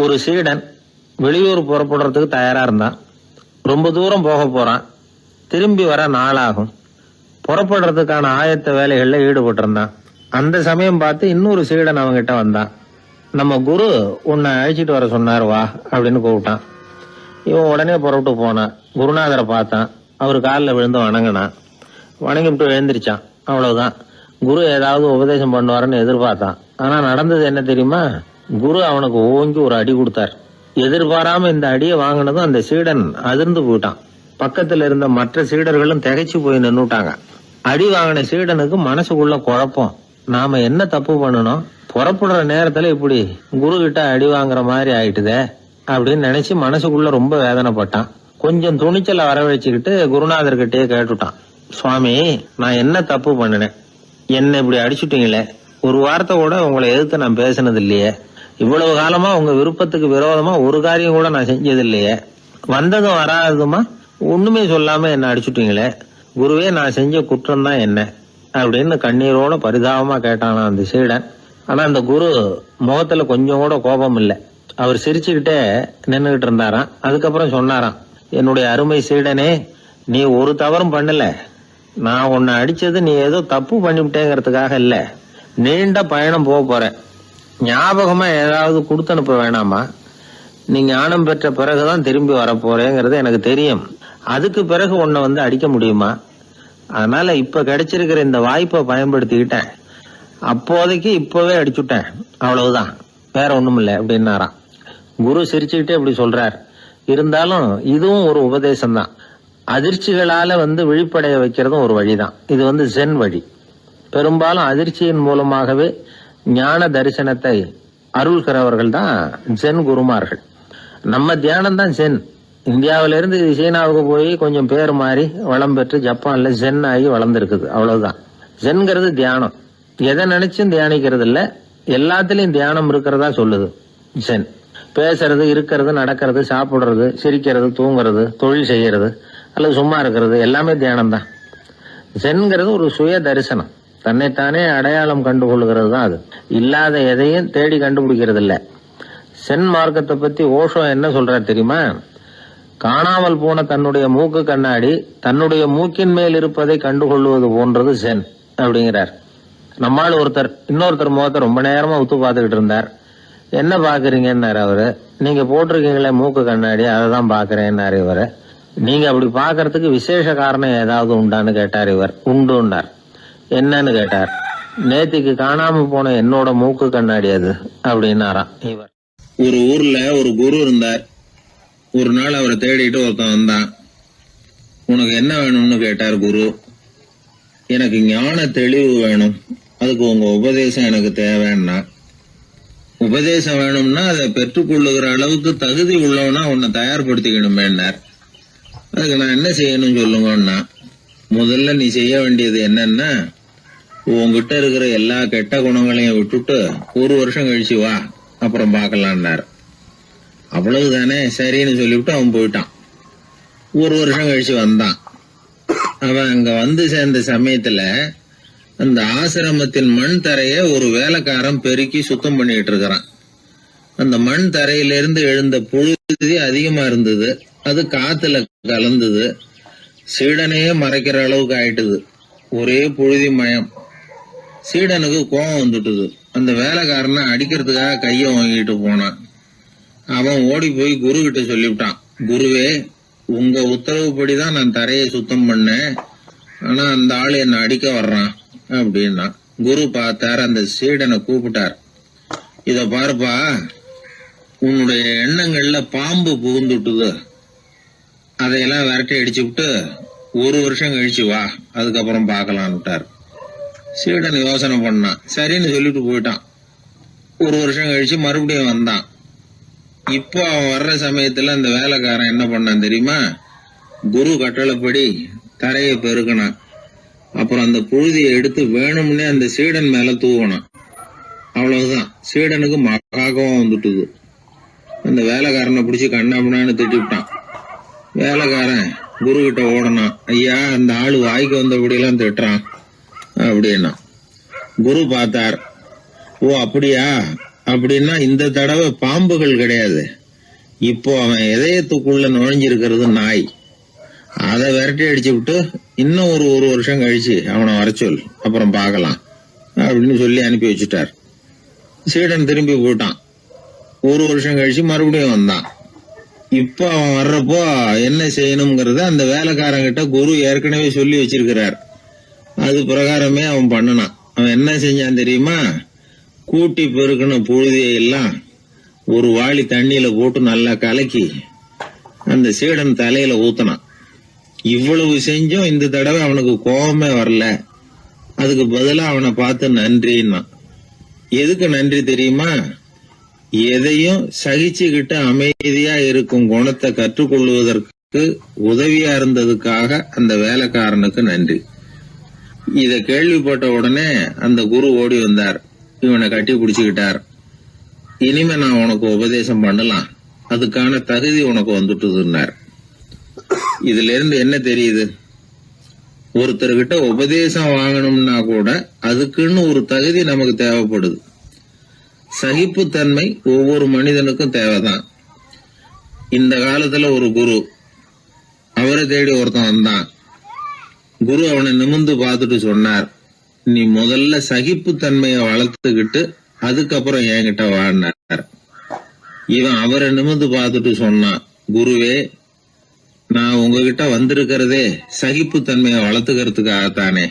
ஒரு சீடன் வெளியூர் புறப்படுறதுக்கு தயாரா இருந்தான். ரொம்ப தூரம் போக போறான். திரும்பி வர நாளாகும். புறப்படுறதுக்கான ஆயத்த வேலைகள்ல ஈடுபட்டு இருந்தான். அந்த சமயம் பார்த்து இன்னொரு சீடன் அவங்கிட்ட வந்தான். நம்ம குரு உன்னை அழைச்சிட்டு வர சொன்னார், வா அப்படின்னு கூப்பிட்டான். இவன் உடனே புறப்பட்டு போனான். குருநாதரை பார்த்தான். அவர் காலில் விழுந்து வணங்கினான். வணங்கிவிட்டு எழுந்திரிச்சான். அவ்வளவுதான். குரு ஏதாவது உபதேசம் பண்ணுவாருன்னு எதிர்பார்த்தான். ஆனா நடந்தது என்ன தெரியுமா? குரு அவனுக்கு ஓங்கி ஒரு அடி கொடுத்தார். எதிர்பாராம இந்த அடியை வாங்கினதும் அந்த சீடன் அதிர்ந்து போயிட்டான். பக்கத்துல இருந்த மற்ற சீடர்களும் திகைச்சு போய் நின்னுட்டாங்க. அடி வாங்கின சீடனுக்கு மனசுக்குள்ள குழப்பம். நாம என்ன தப்பு பண்ணணும், புறப்படுற நேரத்துல இப்படி குரு கிட்ட அடி வாங்குற மாதிரி ஆயிட்டுதே அப்படின்னு நினைச்சு மனசுக்குள்ள ரொம்ப வேதனைப்பட்டான். கொஞ்சம் துணிச்சலை வரவழைச்சுக்கிட்டு குருநாதர்கிட்டயே கேட்டுட்டான், சுவாமி, நான் என்ன தப்பு பண்ணினேன்? என்ன இப்படி அடிச்சுட்டீங்களே, ஒரு வார்த்தை கூட உங்களை எதிர்த்து நான் பேசினது இல்லையே, இவ்வளவு காலமா உங்க விருப்பத்துக்கு விரோதமா ஒரு காரியம் கூட நான் செஞ்சது இல்லையே, வந்ததும் வராததுமா ஒண்ணுமே சொல்லாம என்ன அடிச்சுட்டீங்களே, குருவே, நான் செஞ்ச குற்றம் தான் என்ன அப்படின்னு கண்ணீரோட பரிதாபமா கேட்டானா அந்த சீடன். ஆனா அந்த குரு முகத்துல கொஞ்சம் கூட கோபம் இல்லை. அவர் சிரிச்சுக்கிட்டே நின்னுகிட்டு இருந்தாராம். அதுக்கப்புறம் சொன்னாராம், என்னுடைய அருமை சீடனே, நீ ஒரு தவறும் பண்ணல. நான் உன்னை அடிச்சது நீ ஏதோ தப்பு பண்ணிவிட்டேங்கிறதுக்காக இல்ல. நீண்ட பயணம் போக போறேன். ஞாபகமா ஏதாவது கொடுத்து அனுப்ப வேணாமா? நீ ஞானம் பெற்ற பிறகுதான் திரும்பி வரப்போறேங்கிறது எனக்கு தெரியும். அதுக்கு பிறகு உன்னை வந்து அடிக்க முடியுமா? அதனால இப்ப கிடைச்சிருக்கிற இந்த வாய்ப்பை பயன்படுத்திக்கிட்டேன். அப்போதைக்கு இப்பவே அடிச்சுட்டேன், அவ்வளவுதான், வேற ஒண்ணும் இல்லை அப்படின்னாராம். குரு சிரிச்சுக்கிட்டே இப்படி சொல்றார். இருந்தாலும் இதுவும் ஒரு உபதேசம் தான். அதிர்ச்சிகளால விழிப்படைய வைக்கிறதும் ஒரு வழிதான். இது ஜென் வழி. பெரும்பாலும் அதிர்ச்சியின் மூலமாகவே ஞான தரிசனத்தை அருள்கிறவர்கள் தான் ஜென் குருமார்கள். நம்ம தியானம் தான் ஜென். இந்தியாவிலிருந்து சீனாவுக்கு போய் கொஞ்சம் பேர் மாறி வளம் பெற்று ஜப்பான்ல ஜென் ஆகி வளர்ந்துருக்குது, அவ்வளவுதான். ஜென்கிறது தியானம். எதை நினைச்சும் தியானிக்கிறது இல்ல, எல்லாத்திலையும் தியானம் இருக்கிறதா சொல்லுது ஜென். பேசுறது, இருக்கிறது, நடக்கிறது, சாப்பிடுறது, சிரிக்கிறது, தூங்குறது, தொழில் செய்யறது அல்லது சும்மா இருக்கிறது எல்லாமே தியானம் தான். ஜென்கிறது ஒரு சுய தரிசனம். தன்னைத்தானே அடையாளம் கண்டுகொள்கிறது தான் அது. இல்லாத எதையும் தேடி கண்டுபிடிக்கிறது இல்ல. சென் மார்க்கத்தை பத்தி ஓஷோ என்ன சொல்றாரு தெரியுமா? காணாமல் போன தன்னுடைய மூக்கு கண்ணாடி தன்னுடைய மூக்கின் மேல் இருப்பதை கண்டுகொள்வது போன்றது சென் அப்படிங்கிறார். நம்மால் ஒருத்தர் இன்னொருத்தர் முகத்தை ரொம்ப நேரமா உத்து பார்த்துக்கிட்டு இருந்தார். என்ன பாக்குறீங்கன்னாரு அவரு. நீங்க போட்டிருக்கீங்களே மூக்கு கண்ணாடி, அதை தான் பாக்குறேன்னாரு இவரு. நீங்க அப்படி பாக்குறதுக்கு விசேஷ காரணம் ஏதாவது உண்டான்னு கேட்டார் இவர். உண்டுன்னார். என்னன்னு கேட்டார். நேத்திக்கு காணாம போன என்னோட மூக்கு கண்ணாடி அது அப்படின்னாராம் இவர். ஒரு ஊர்ல ஒரு குரு இருந்தார். ஒரு நாள் அவரை தேடிட்டு ஒருத்தன் வந்தான். உனக்கு என்ன வேணும்னு கேட்டார் குரு. எனக்கு ஞான தெளிவு வேணும், அதுக்கு உங்க உபதேசம் எனக்கு தேவைன்னா. உபதேசம் வேணும்னா அதை பெற்றுக்கொள்ளுகிற அளவுக்கு தகுதி உள்ளவனா உன்னை தயார்படுத்திக்கணுமேன்னார். அதுக்கு நான் என்ன செய்யணும் சொல்லுங்கன்னா, முதல்ல நீ செய்ய வேண்டியது என்னன்னா, உங்ககிட்ட இருக்கிற எல்லா கெட்ட குணங்களையும் விட்டுட்டு 1 வருஷம் கழிச்சு வா, அப்புறம் பாக்கலான்னாரு. அவ்வளவுதானே, சரின்னு சொல்லிவிட்டு அவன் போயிட்டான். 1 வருஷம் கழிச்சு வந்தான். அவன் அங்க வந்து சேர்ந்த சமயத்துல அந்த ஆசிரமத்தின் மண் தரைய ஒரு வேலைக்காரன் பெருக்கி சுத்தம் பண்ணிட்டு இருக்கிறான். அந்த மண் தரையிலிருந்து எழுந்த புழுதி அதிகமா இருந்தது. அது காத்துல கலந்தது. சீடனையே மறைக்கிற அளவுக்கு ஆயிட்டுது. ஒரே புழுதி மயம். சீடனுக்கு கோபம் வந்துட்டுது. அந்த வேலைக்காரனை அடிக்கிறதுக்காக கைய வாங்கிட்டு போனான். அவன் ஓடி போய் குரு கிட்ட சொல்லிவிட்டான், குருவே, உங்க உத்தரவுப்படிதான் நான் தரையை சுத்தம் பண்ணேன், ஆனா அந்த ஆளு என்ன அடிக்க வர்றான் அப்படின்னா. குரு பார்த்தார். அந்த சீடனை கூப்பிட்டார். இத பாருப்பா, உன்னுடைய எண்ணங்கள்ல பாம்பு புகுந்துட்டுது. அதையெல்லாம் விரட்டி அடிச்சு விட்டு 1 வருஷம் கழிச்சு வா, அதுக்கப்புறம் பாக்கலான்னுட்டார். சீடன் யோசனை பண்ணான். சரின்னு சொல்லிட்டு போயிட்டான். 1 வருஷம் கழிச்சு மறுபடியும் வந்தான். இப்போ அவன் வர்ற சமயத்துல அந்த வேலைக்காரன் என்ன பண்ணான் தெரியுமா? குரு கட்டளைப்படி தரையை பெருக்கினான். அப்புறம் அந்த புழுதியை எடுத்து வேணும்னே அந்த சீடன் மேல தூவனான். அவ்வளவுதான். சீடனுக்கு மகாகம் வந்துட்டுது. அந்த வேலைக்காரனை பிடிச்சி கண்ணாமண்ணான்னு திட்டிவிட்டான். வேலைக்காரன் குரு கிட்ட ஓடனான். ஐயா, அந்த ஆளு வாய்க்கு வந்தபடியெல்லாம் திட்டுறான் அப்படின்னா. குரு பார்த்தார். ஓ அப்படியா, அப்படின்னா இந்த தடவை பாம்புகள் கிடையாது, இப்போ அவன் இதயத்துக்குள்ள நுழைஞ்சிருக்கிறது நாய். அதை விரட்டி அடிச்சு விட்டு இன்னும் ஒரு வருஷம் கழிச்சு அவனை வர சொல், அப்புறம் பார்க்கலாம் அப்படின்னு சொல்லி அனுப்பி வச்சுட்டார். சீடன் திரும்பி போயிட்டான். ஒரு வருஷம் கழிச்சு மறுபடியும் வந்தான். இப்ப அவன் வர்றப்போ என்ன செய்யணுங்கிறத அந்த வேலைக்காரங்கிட்ட குரு ஏற்கனவே சொல்லி வச்சிருக்கிறார். அது பிரகாரமே அவன் பண்ணனான். அவன் என்ன செஞ்சான் தெரியுமா? கூட்டி பெருக்கின புழுதியெல்லாம் ஒரு வாளி தண்ணியில போட்டு நல்லா கலக்கி அந்த சீடன் தலையில ஊத்தினான். இவ்வளவு செஞ்சும் இந்த தடவை அவனுக்கு கோபமே வரல. அதுக்கு பதிலா அவனை பார்த்து நன்றின்னா. எதுக்கு நன்றி தெரியுமா? எதையும் சகிச்சுக்கிட்டு அமைதியா இருக்கும் குணத்தை கற்றுக்கொள்வதற்கு உதவியா இருந்ததுக்காக அந்த வேலைக்காரனுக்கு நன்றி. இத கேள்விப்பட்ட உடனே அந்த குரு ஓடி வந்தார். இவனை கட்டி பிடிச்சுக்கிட்டார். இனிமே நான் உனக்கு உபதேசம் பண்ணலாம், அதுக்கான தகுதி உனக்கு வந்துட்டுதுன்னார். இதுல இருந்து என்ன தெரியுது? ஒருத்தர்கிட்ட உபதேசம் வாங்கணும்னா கூட அதுக்குன்னு ஒரு தகுதி நமக்கு தேவைப்படுது. சகிப்புத்தன்மை ஒவ்வொரு மனிதனுக்கும் தேவைதான். இந்த காலத்துல ஒரு குரு, அவரை தேடி ஒருத்தன் வந்தான். குரு அவனை நிமிர்ந்து பார்த்துட்டு சொன்னார், நீ முதல்ல சகிப்புத்தன்மையை வளர்த்துக்கிட்டு அதுக்கப்புறம் என்கிட்ட வாழ்னார். இவன் அவரை நிமிர்ந்து பார்த்துட்டு சொன்னான், குருவே, நான் உங்ககிட்ட வந்திருக்கிறதே சகிப்புத்தன்மையை வளர்த்துக்கிறதுக்காகத்தானே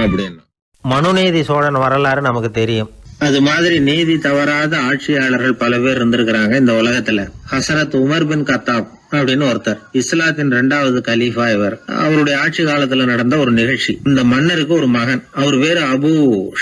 அப்படின்னு. மனுநீதி சோழன் வரலாறு நமக்கு தெரியும். அது மாதிரி நீதி தவறாத ஆட்சியாளர்கள் பல பேர் இருந்திருக்கிறாங்க இந்த உலகத்துல. ஹசரத் உமர் பின் கத்தாப் அப்படின்னு ஒருத்தர், இஸ்லாத்தின் 2வது கலீஃபா இவர். அவருடைய ஆட்சி காலத்துல நடந்த ஒரு நிகழ்ச்சி. இந்த மன்னருக்கு ஒரு மகன், அவர் பேரு அபு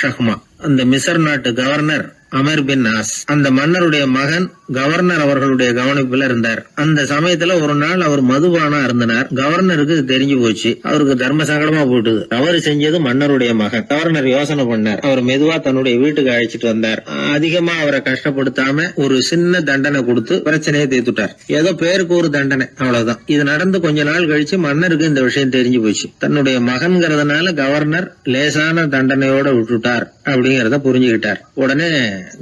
ஷஹ்மா. அந்த மிசர் நாட்டு கவர்னர் அமர் பின் நாஸ், அந்த மன்னருடைய மகன் கவர்னர் அவர்களுடைய கவனிப்புல இருந்தார். அந்த சமயத்துல ஒரு நாள் அவர் மதுபானா இருந்தனார். கவர்னருக்கு தெரிஞ்சு போச்சு. அவருக்கு தர்ம சங்கடமா போட்டுது. அவர் செஞ்சது மன்னருடைய மகன். கவர்னர் யோசனை பண்ணார். அவர் மெதுவா தன்னுடைய வீட்டுக்கு அழைச்சிட்டு வந்தார். அதிகமா அவரை கஷ்டப்படுத்தாம ஒரு சின்ன தண்டனை கொடுத்து பிரச்சனையை தீர்த்துட்டார். ஏதோ பேருக்கு ஒரு தண்டனை, அவ்வளவுதான். இது நடந்து கொஞ்ச நாள் கழிச்சு மன்னருக்கு இந்த விஷயம் தெரிஞ்சு போச்சு. தன்னுடைய மகன்கிறதுனால கவர்னர் லேசான தண்டனையோட விட்டுட்டார் அப்படிங்கறத புரிஞ்சுக்கிட்டார். உடனே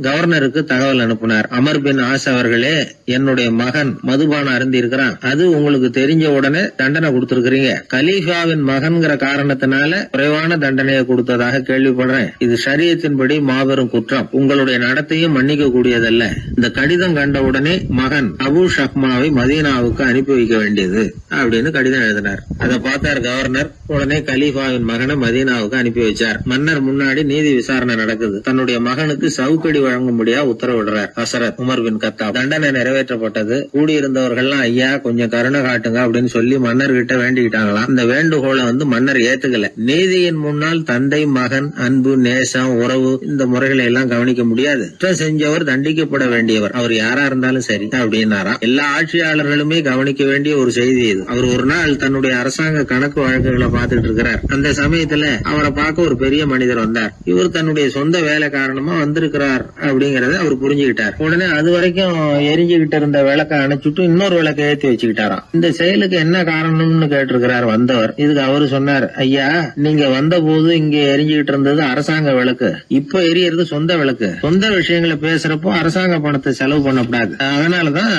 கவர்னருக்கு தகவல் அனுப்பினார். அமர் பின் ஆஸ் அவர்களே, என்னுடைய மகன் மதுபானம் அருந்தி இருக்கிறான். அது உங்களுக்கு தெரிஞ்ச உடனே தண்டனை கொடுத்திருக்கிறீங்க. கலீஃபாவின் மகன்கிற காரணத்தினால குறைவான தண்டனையை கொடுத்ததாக கேள்விப்படுறேன். இது ஷரியத்தின்படி மாபெரும் குற்றம். உங்களுடைய நடத்தையும் மன்னிக்க கூடியதல்ல. இந்த கடிதம் கண்ட உடனே மகன் அபு ஷஹ்மாவை மதீனாவுக்கு அனுப்பி வைக்க வேண்டியது அப்படின்னு கடிதம் எழுதினார். அதை பார்த்தார் கவர்னர். உடனே கலீஃபாவின் மகனை மதீனாவுக்கு அனுப்பி வச்சார். மன்னர் முன்னாடி நீதி விசாரணை நடக்குது. தன்னுடைய மகனுக்கு சவுக்கடி வழங்கும்படியா உத்தரவிடுறார் ஹசரத் உமர் பின் கத்தாப். தண்டனை நிறைவேற்றப்பட்டது. கூடியிருந்தவர்கள்லாம், ஐயா கொஞ்சம் கருணை காட்டுங்க அப்படின்னு சொல்லி மன்னர்கிட்ட வேண்டிக்கிட்டாங்களாம். இந்த வேண்டுகோளை மன்னர் ஏத்துக்கல. நீதியின் முன்னால் தந்தை மகன் அன்பு நேசம் உறவு இந்த முறைகளை எல்லாம் கவனிக்க முடியாது. குற்றம் செஞ்சவர் தண்டிக்கப்பட வேண்டியவர், அவர் யாரா இருந்தாலும் சரி அப்படின்னாராம். எல்லா ஆட்சியாளர்களுமே கவனிக்க வேண்டிய ஒரு செய்தி இது. அவர் ஒரு நாள் தன்னுடைய அரசாங்க கணக்கு வழக்குகளை பார்த்துட்டு இருக்கிறார். அந்த சமயத்துல அவரை பார்க்க ஒரு பெரிய மனிதர் வந்தார். இவர் தன்னுடைய சொந்த வேலை காரணமா வந்திருக்கிறார் அப்படிங்கறத அவர் புரிஞ்சுக்கிட்டார். உடனே அது வரைக்கும் எரிஞ்சுகிட்டு இருந்த விளக்க அணைச்சுட்டு இன்னொரு விளக்க ஏற்றி வச்சுக்கிட்டாராம். இந்த செயலுக்கு என்ன காரணம்னு கேட்டிருக்கிறார் வந்தவர். இதுக்கு அவரு சொன்னார், ஐயா, நீங்க வந்த போது இங்க எரிஞ்சுகிட்டு இருந்தது அரசாங்க விளக்கு, இப்ப எரியறது சொந்த விளக்கு. சொந்த விஷயங்களை பேசுறப்போ அரசாங்க பணத்தை செலவு பண்ணக்கூடாது, அதனாலதான்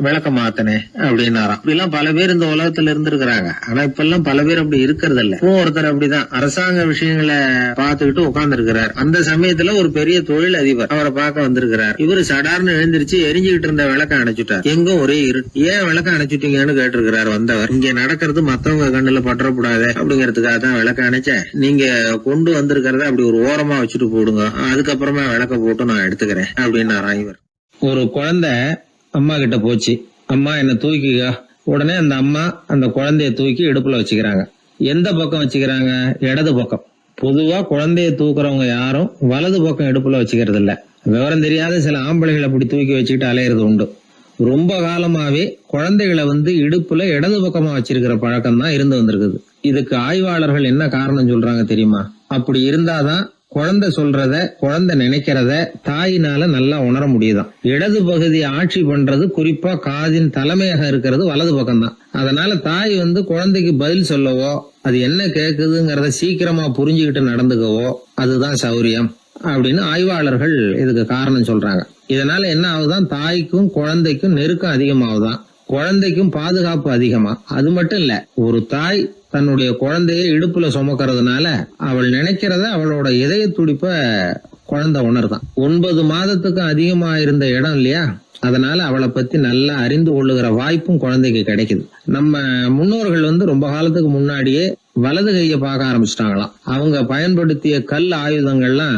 விளக்க மாத்தினேன் அப்படின்னாராம். இப்படி எல்லாம் பல பேர் இந்த உலகத்துல இருந்திருக்கிறாங்க. ஆனா இப்ப எல்லாம் பல பேர் அப்படி இருக்கிறது இல்ல. ஒருத்தர் அப்படிதான் அரசாங்க விஷயங்களை பார்த்துக்கிட்டு உட்கார்ந்து இருக்கிறார். அந்த சமயத்துல ஒரு பெரிய தொழில் அதிபர் அவரை பார்க்க வந்திருக்கிறார். இவரு சடார்னு எழுந்திருச்சு எரிஞ்சுகிட்டு இருந்த விளக்க அணைச்சுட்டார். எங்கும் ஒரே இருட்டு. ஏன் விளக்க அணைச்சுட்டீங்கன்னு கேட்டிருக்கிறார் வந்தவர். இங்க நடக்கிறது மத்தவங்க கண்ணுல பற்றக்கூடாது அப்படிங்கறதுக்காக தான் விளக்க அணைச்சேன். நீங்க கொண்டு வந்திருக்கிறத அப்படி ஒரு ஓரமா வச்சுட்டு போடுங்க, அதுக்கப்புறமா விளக்க போட்டு நான் எடுத்துக்கிறேன் அப்படின்னாராம் இவர். ஒரு குழந்தை அம்மா கிட்ட போச்சு, அம்மா என்ன தூக்கிக்க. உடனே அந்த அம்மா அந்த குழந்தைய தூக்கி இடுப்புல வச்சுக்கிறாங்க. எந்த பக்கம் வச்சுக்கிறாங்க? இடது பக்கம். பொதுவா குழந்தைய தூக்குறவங்க யாரும் வலது பக்கம் இடுப்புல வச்சுக்கிறது இல்ல. விவரம் தெரியாத சில ஆம்பளைகளை அப்படி தூக்கி வச்சுக்கிட்டு அலையிறது உண்டு. ரொம்ப காலமாவே குழந்தைகளை இடுப்புல இடது பக்கமா வச்சிருக்கிற பழக்கம் தான் இருந்து வந்திருக்குது. இதுக்கு ஆய்வாளர்கள் என்ன காரணம் சொல்றாங்க தெரியுமா? அப்படி இருந்தாதான் குழந்தை சொல்றத குழந்தை நினைக்கிறத தாயினால நல்லா உணர முடியுதாம். இடது பகுதி ஆட்சி பண்றது குறிப்பா காதின் தலைமையாக இருக்கிறது வலது பக்கம் தான். அதனால தாய் குழந்தைக்கு பதில் சொல்லவோ அது என்ன கேக்குதுங்கிறத சீக்கிரமா புரிஞ்சுக்கிட்டு நடந்துக்கவோ அதுதான் சௌரியம் அப்படின்னு ஆய்வாளர்கள் இதுக்கு காரணம் சொல்றாங்க. இதனால என்ன ஆகுதான், தாய்க்கும் குழந்தைக்கும் நெருக்கம் அதிகமாகுதான், குழந்தைக்கும் பாதுகாப்பு அதிகமா. அது மட்டும் இல்ல, ஒரு தாய் தன்னுடைய குழந்தைய இடுப்புல சுமக்கிறதுனால அவள் நினைக்கிறத அவளோட இதய துடிப்ப குழந்தை உணர்தான். 9 மாதத்துக்கும் அதிகமா இருந்த இடம் இல்லையா, அதனால அவளை பத்தி நல்லா அறிந்து கொள்ளுகிற வாய்ப்பும் குழந்தைக்கு கிடைக்குது. நம்ம முன்னோர்கள் ரொம்ப காலத்துக்கு முன்னாடியே வலது கையை பார்க்க ஆரம்பிச்சிட்டாங்களாம். அவங்க பயன்படுத்திய கல் ஆயுதங்கள்லாம்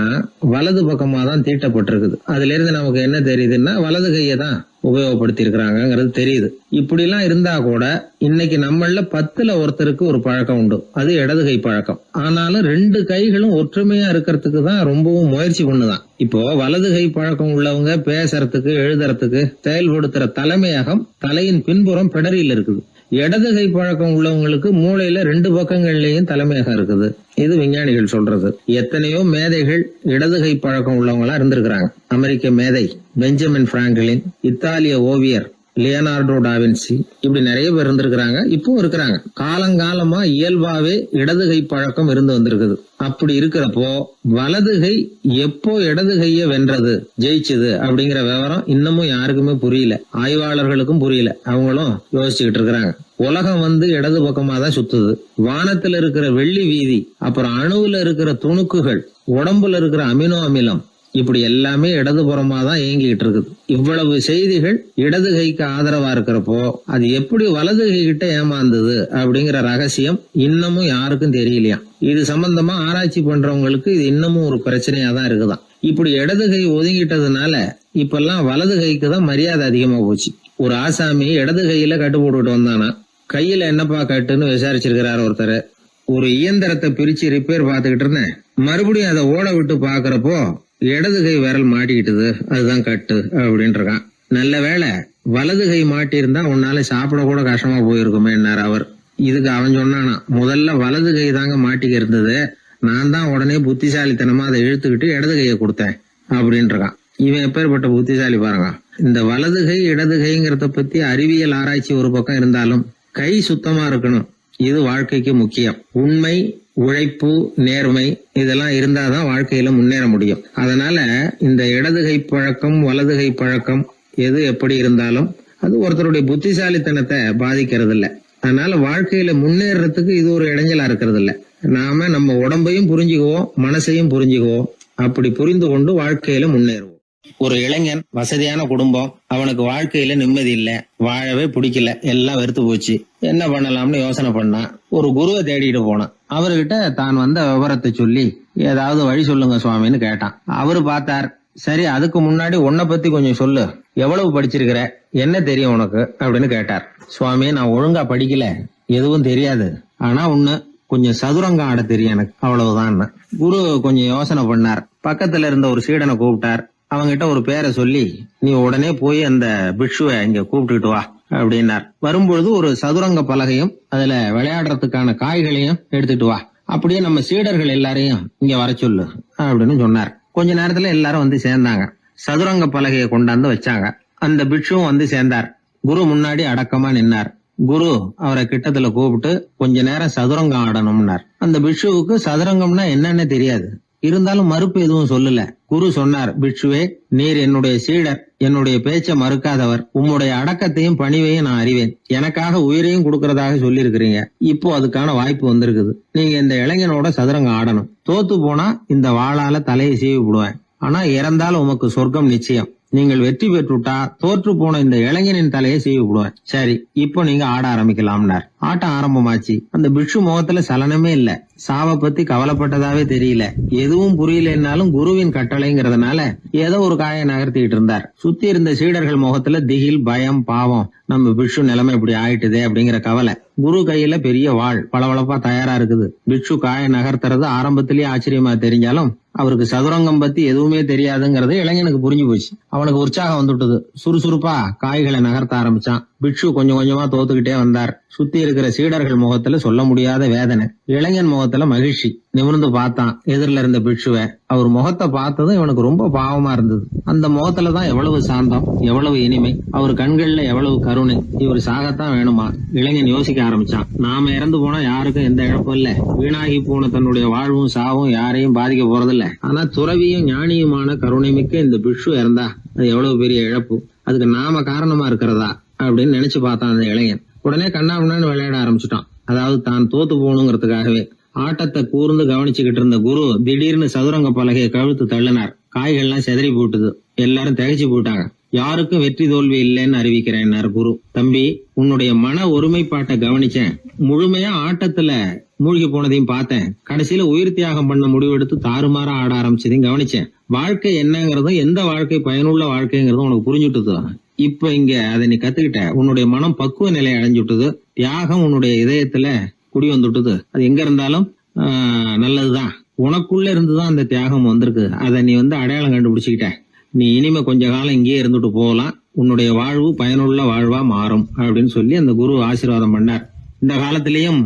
வலது பக்கமா தான் தீட்டப்பட்டிருக்குது. அதுல இருந்து நமக்கு என்ன தெரியுதுன்னா, வலது கையை தான் உபயோகப்படுத்தி இருக்கிறாங்கிறது தெரியுது. இப்படி எல்லாம் இருந்தா கூட இன்னைக்கு நம்மள 10ல் ஒருத்தருக்கு ஒரு பழக்கம் உண்டு, அது இடது கை பழக்கம். ஆனாலும் 2 கைகளும் ஒற்றுமையா இருக்கிறதுக்கு தான் ரொம்பவும் முயற்சி பண்ணுதான். இப்போ வலது கை பழக்கம் உள்ளவங்க பேசுறதுக்கு, எழுதுறதுக்கு, செயல்படுத்துற தலைமையகம் தலையின் பின்புறம் பிடரியில் இருக்குது. இடது கை பழக்கம் உள்ளவங்களுக்கு மூளையில 2 பக்கங்கள்லயும் தலைமையகம் இருக்குது. இது விஞ்ஞானிகள் சொல்றது. எத்தனையோ மேதைகள் இடது கை பழக்கம் உள்ளவங்களா இருந்திருக்கிறாங்க. அமெரிக்க மேதை பெஞ்சமின் பிராங்கிலின், இத்தாலிய ஓவியர் லியோனார்டோ டாவின்சி, இப்படி நிறைய பேர் இருந்திருக்கிறாங்க, இப்பவும் இருக்கிறாங்க. காலங்காலமா இயல்பாவே இடது கை பழக்கம் இருந்து வந்திருக்குது. அப்படி இருக்கிறப்போ வலது கை எப்போ இடது கைய வென்றது, ஜெயிச்சது அப்படிங்கிற விவரம் இன்னமும் யாருக்குமே புரியல, ஆய்வாளர்களுக்கும் புரியல. அவங்களும் யோசிச்சுக்கிட்டு இருக்கிறாங்க. உலகம் இடது பக்கமா தான் சுத்துது. வானத்துல இருக்கிற வெள்ளி வீதி, அப்புறம் அணுவுல இருக்கிற துணுக்குகள், உடம்புல இருக்கிற அமினோ அமிலம், இப்படி எல்லாமே இடதுபுறமா தான் இயங்கிட்டு இருக்குது. இவ்வளவு செய்திகள் இடது கைக்கு ஆதரவா இருக்கிறப்போ அது எப்படி வலது கை கிட்ட ஏமாந்தது அப்படிங்கிற ரகசியம் இன்னமும் யாருக்கும் தெரியலையா. இது சம்பந்தமா ஆராய்ச்சி பண்றவங்களுக்கு இது இன்னமும் ஒரு பிரச்சனையா தான் இருக்குதான். இப்படி இடது கை ஒதுங்கிட்டதுனால இப்பெல்லாம் வலது கைக்கு தான் மரியாதை அதிகமா போச்சு. ஒரு ஆசாமி இடது கையில கட்டு போட்டுட்டு வந்தானா, கையில என்னப்பா கட்டுன்னு விசாரிச்சிருக்கிறாரு ஒருத்தர். ஒரு இயந்திரத்தை பிரிச்சு ரிப்பேர் பார்த்துக்கிட்டு இருந்தேன், மறுபடியும் அதை ஓட விட்டு பாக்குறப்போ இடது கை விரல் மாட்டிக்கிட்டது, அதுதான் கட்டு அப்படின்னு இருக்கான். நல்ல வேளை வலது கை மாட்டி இருந்தா உன்னால சாப்பிட கூட கஷ்டமா போயிருக்குமே என்னார் அவர். இதுக்கு அவன் சொன்னானா, முதல்ல வலது கை தாங்க மாட்டிக்க இருந்தது, நான் தான் உடனே புத்திசாலித்தனமா அதை இழுத்துக்கிட்டு இடது கையை கொடுத்தேன் அப்படின்னு இருக்கான். இவன் எப்பேற்பட்ட புத்திசாலி பாருங்க. இந்த வலது கை இடது கைங்கிறத பத்தி அறிவியல் ஆராய்ச்சி ஒரு பக்கம் இருந்தாலும் கை சுத்தமா இருக்கணும், இது வாழ்க்கைக்கு முக்கியம். உண்மை, உழைப்பு, நேர்மை இதெல்லாம் இருந்தாதான் வாழ்க்கையில முன்னேற முடியும். அதனால இந்த இடது கை பழக்கம், வலது கை பழக்கம் எது எப்படி இருந்தாலும் அது ஒருத்தருடைய புத்திசாலித்தனத்தை பாதிக்கிறது இல்ல. அதனால வாழ்க்கையில முன்னேறதுக்கு இது ஒரு இடைஞ்சலா இருக்கிறது இல்ல. நாம நம்ம உடம்பையும் புரிஞ்சுக்குவோம், மனசையும் புரிஞ்சுக்குவோம். அப்படி புரிந்து கொண்டு வாழ்க்கையில முன்னேறுவோம். ஒரு இளைஞன், வசதியான குடும்பம், அவனுக்கு வாழ்க்கையில நிம்மதி இல்ல, வாழவே பிடிக்கல, எல்லாம் வெறுத்து போச்சு. என்ன பண்ணலாம்னு யோசனை பண்ணா ஒரு குருவை தேடிட்டு போனான். அவர்கிட்ட தான் வந்த விவரத்தை சொல்லி ஏதாவது வழி சொல்லுங்க சுவாமின்னு கேட்டான். அவரு பார்த்தார், சரி அதுக்கு முன்னாடி உன்னை பத்தி கொஞ்சம் சொல்லு, எவ்வளவு படிச்சிருக்கிற, என்ன தெரியும் உனக்கு அப்படின்னு கேட்டார். சுவாமி, நான் ஒழுங்கா படிக்கல, எதுவும் தெரியாது, ஆனா ஒண்ணு, கொஞ்சம் சதுரங்கம் ஆட தெரியும் எனக்கு, அவ்வளவுதான். குரு கொஞ்சம் யோசனை பண்ணார். பக்கத்துல இருந்த ஒரு சீடனை கூப்பிட்டார். அவங்கிட்ட ஒரு பேரை சொல்லி, நீ உடனே போய் அந்த பிக்ஷுவை இங்க கூப்பிட்டுட்டு வா அப்படின்னார். வரும்பொழுது ஒரு சதுரங்க பலகையும் அதுல விளையாடுறதுக்கான காய்களையும் எடுத்துட்டு வா, அப்படியே நம்ம சீடர்கள் எல்லாரையும் இங்க வர சொல்லு அப்படின்னு சொன்னார். கொஞ்ச நேரத்துல எல்லாரும் வந்து சேர்ந்தாங்க. சதுரங்க பலகையை கொண்டாந்து வச்சாங்க. அந்த பிக்ஷுவும் சேர்ந்தார். குரு முன்னாடி அடக்கமா நின்னார். குரு அவரை கிட்டத்துல கூப்பிட்டு கொஞ்ச நேரம் சதுரங்கம் ஆடணும்னார். அந்த பிக்ஷுவுக்கு சதுரங்கம்னா என்னன்னு தெரியாது, இருந்தாலும் மறுப்பு எதுவும் சொல்லல. குரு சொன்னார், பிக்ஷுவே, நீர் என்னுடைய சீடர், என்னுடைய பேச்சை மறுக்காதவர், உம்முடைய அடக்கத்தையும் பணிவையும் நான் அறிவேன், எனக்காக உயிரையும் கொடுக்கறதாக சொல்லி இருக்கிறீங்க. இப்போ அதுக்கான வாய்ப்பு வந்திருக்குது. நீங்க இந்த இளைஞனோட சதுரங்கம் ஆடணும். தோத்து போனா இந்த வாளால தலையை சீவி விடுவேன், ஆனா இறந்தாலும் உமக்கு சொர்க்கம் நிச்சயம். நீங்கள் வெற்றி பெற்றுட்டா தோற்று போன இந்த இளைஞனின் தலையை சீவி விடுவேன். சரி, இப்போ நீங்க ஆட ஆரம்பிக்கலாம்னார். ஆட்டம் ஆரம்பமாச்சு. அந்த பிக்ஷு முகத்துல சலனமே இல்ல, சாவை பத்தி கவலைப்பட்டதாவே தெரியல. எதுவும் புரியலன்னாலும் குருவின் கட்டளைங்கிறதுனால ஏதோ ஒரு காயை நகர்த்திட்டு இருந்தார். சுத்தி இருந்த சீடர்கள் முகத்துல திகில், பயம், பாவம், நம்ம பிக்ஷு நிலைமை இப்படி ஆயிட்டுதே அப்படிங்கிற கவலை. குரு கையில பெரிய வாள் பளபளப்பா தயாரா இருக்குது. பிக்ஷு காயை நகர்த்துறது ஆரம்பத்திலேயே ஆச்சரியமா தெரிஞ்சாலும் அவருக்கு சதுரங்கம் பத்தி எதுவுமே தெரியாதுங்கிறது இளைஞனுக்கு புரிஞ்சு போச்சு. அவனுக்கு உற்சாகம் வந்துட்டது. சுறுசுறுப்பா காய்களை நகர்த்த ஆரம்பிச்சான். பிக்ஷு கொஞ்சம் கொஞ்சமா தோத்துக்கிட்டே வந்தார். சுத்தி இருக்கிற சீடர்கள் முகத்துல சொல்ல முடியாத வேதனை, இளைஞன் முகத்துல மகிழ்ச்சி. நிமிர்ந்து பார்த்தான் எதிரில இருந்த பிட்சுவை. அவர் முகத்தை பார்த்ததும் இவனுக்கு ரொம்ப பாவமா இருந்தது. அந்த முகத்துலதான் எவ்வளவு சாந்தம், எவ்வளவு இனிமை, அவர் கண்கள்ல எவ்வளவு கருணை. இவர் சாகத்தான் வேணுமா? இளைஞன் யோசிக்க ஆரம்பிச்சான். நாம இறந்து போனா யாருக்கும் எந்த இழப்பும் இல்ல, வீணாகி போன தன்னுடைய வாழ்வும் சாவும் யாரையும் பாதிக்க போறதில்ல. ஆனா துறவியும் ஞானியுமான கருணை மிக்க இந்த பிட்சு இறந்தா அது எவ்வளவு பெரிய இழப்பு, அதுக்கு நாம காரணமா இருக்கிறதா அப்படின்னு நினைச்சு பார்த்தான் அந்த இளைஞன். உடனே கண்ணாமண்ணான்னு விளையாட ஆரம்பிச்சுட்டான். அதாவது தான் தோத்து போகணுங்கிறதுக்காகவே. ஆட்டத்தை கூர்ந்து கவனிச்சுக்கிட்டு இருந்த குரு திடீர்னு சதுரங்க பலகையை கழுத்து தள்ளினார். காய்கள்லாம் செதறி போட்டுது. எல்லாரும் திகைச்சு போட்டாங்க. யாருக்கும் வெற்றி தோல்வி இல்லைன்னு அறிவிக்கிறேன் குரு. தம்பி, உன்னுடைய மன ஒருமைப்பாட்டை கவனிச்சேன். முழுமையா ஆட்டத்துல மூழ்கி போனதையும் பார்த்தேன். கடைசியில உயிர் தியாகம் பண்ண முடிவெடுத்து தாறுமாறா ஆட ஆரம்பிச்சதையும் கவனிச்சேன். வாழ்க்கை என்னங்கிறதும் எந்த வாழ்க்கை பயனுள்ள வாழ்க்கைங்கிறதும் உனக்கு புரிஞ்சுட்டுது. இப்ப இங்க அதை நீ கத்துக்கிட்ட. உன்னுடைய மனம் பக்குவ நிலையை அடைஞ்சுட்டுது. தியாகம் உன்னுடைய இதயத்துல குடி வந்துட்டுது. அது எங்க இருந்தாலும் நல்லதுதான். உனக்குள்ள இருந்துதான் அந்த தியாகம் வந்திருக்கு. அதை நீ அடையாளம் கண்டுபிடிச்சுக்கிட்ட. நீ இனிமே கொஞ்ச காலம் இங்கேயே இருந்துட்டு போகலாம். உன்னுடைய வாழ்வு பயனுள்ள வாழ்வா மாறும் அப்படின்னு சொல்லி அந்த குரு ஆசீர்வாதம் பண்ணார். இந்த காலத்திலயும்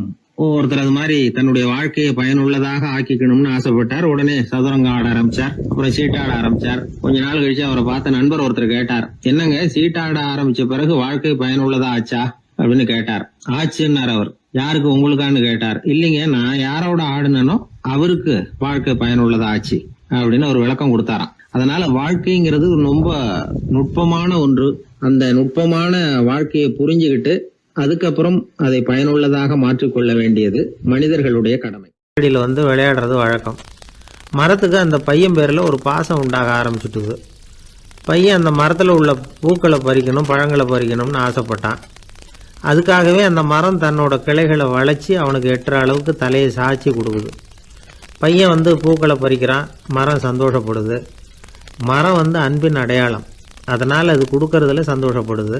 ஒருத்தர் அது மாதிரி தன்னுடைய வாழ்க்கையை பயனுள்ளதாக ஆக்கிக்கணும்னு ஆசைப்பட்டார். உடனே சதுரங்கம் ஆட ஆரம்பிச்சார். அப்புறம் சீட்டாட ஆரம்பிச்சார். கொஞ்ச நாள் கழிச்சு அவரை பார்த்த நண்பர் ஒருத்தர் கேட்டார், என்னங்க சீட்டாட ஆரம்பிச்ச பிறகு வாழ்க்கை பயனுள்ளதா ஆச்சா அப்படின்னு கேட்டார். ஆச்சுன்னார் அவர். யாருக்கு, உங்களுக்கான்னு கேட்டார். இல்லைங்க, நான் யாரோட ஆடுனோ அவருக்கு வாழ்க்கை பயனுள்ளதா ஆச்சு அப்படின்னு ஒரு விளக்கம் கொடுத்தாராம். அதனால வாழ்க்கைங்கிறது ரொம்ப நுட்பமான ஒன்று. அந்த நுட்பமான வாழ்க்கையை புரிஞ்சுக்கிட்டு அதுக்கப்புறம் அதை பயனுள்ளதாக மாற்றிக்கொள்ள வேண்டியது மனிதர்களுடைய கடமை. விளையாடுறது வழக்கம். மரத்துக்கு அந்த பையன் பேரில் ஒரு பாசம் உண்டாக ஆரம்பிச்சுட்டுது. பையன் அந்த மரத்தில் உள்ள பூக்களை பறிக்கணும், பழங்களை பறிக்கணும்னு ஆசைப்பட்டான். அதுக்காகவே அந்த மரம் தன்னோட கிளைகளை வளைச்சி அவனுக்கு எட்டுற அளவுக்கு தலையை சாய்ச்சி கொடுக்குது. பையன் பூக்களை பறிக்கிறான். மரம் சந்தோஷப்படுது. மரம் அன்பின் அடையாளம். அதனால் அது கொடுக்கறதுல சந்தோஷப்படுது.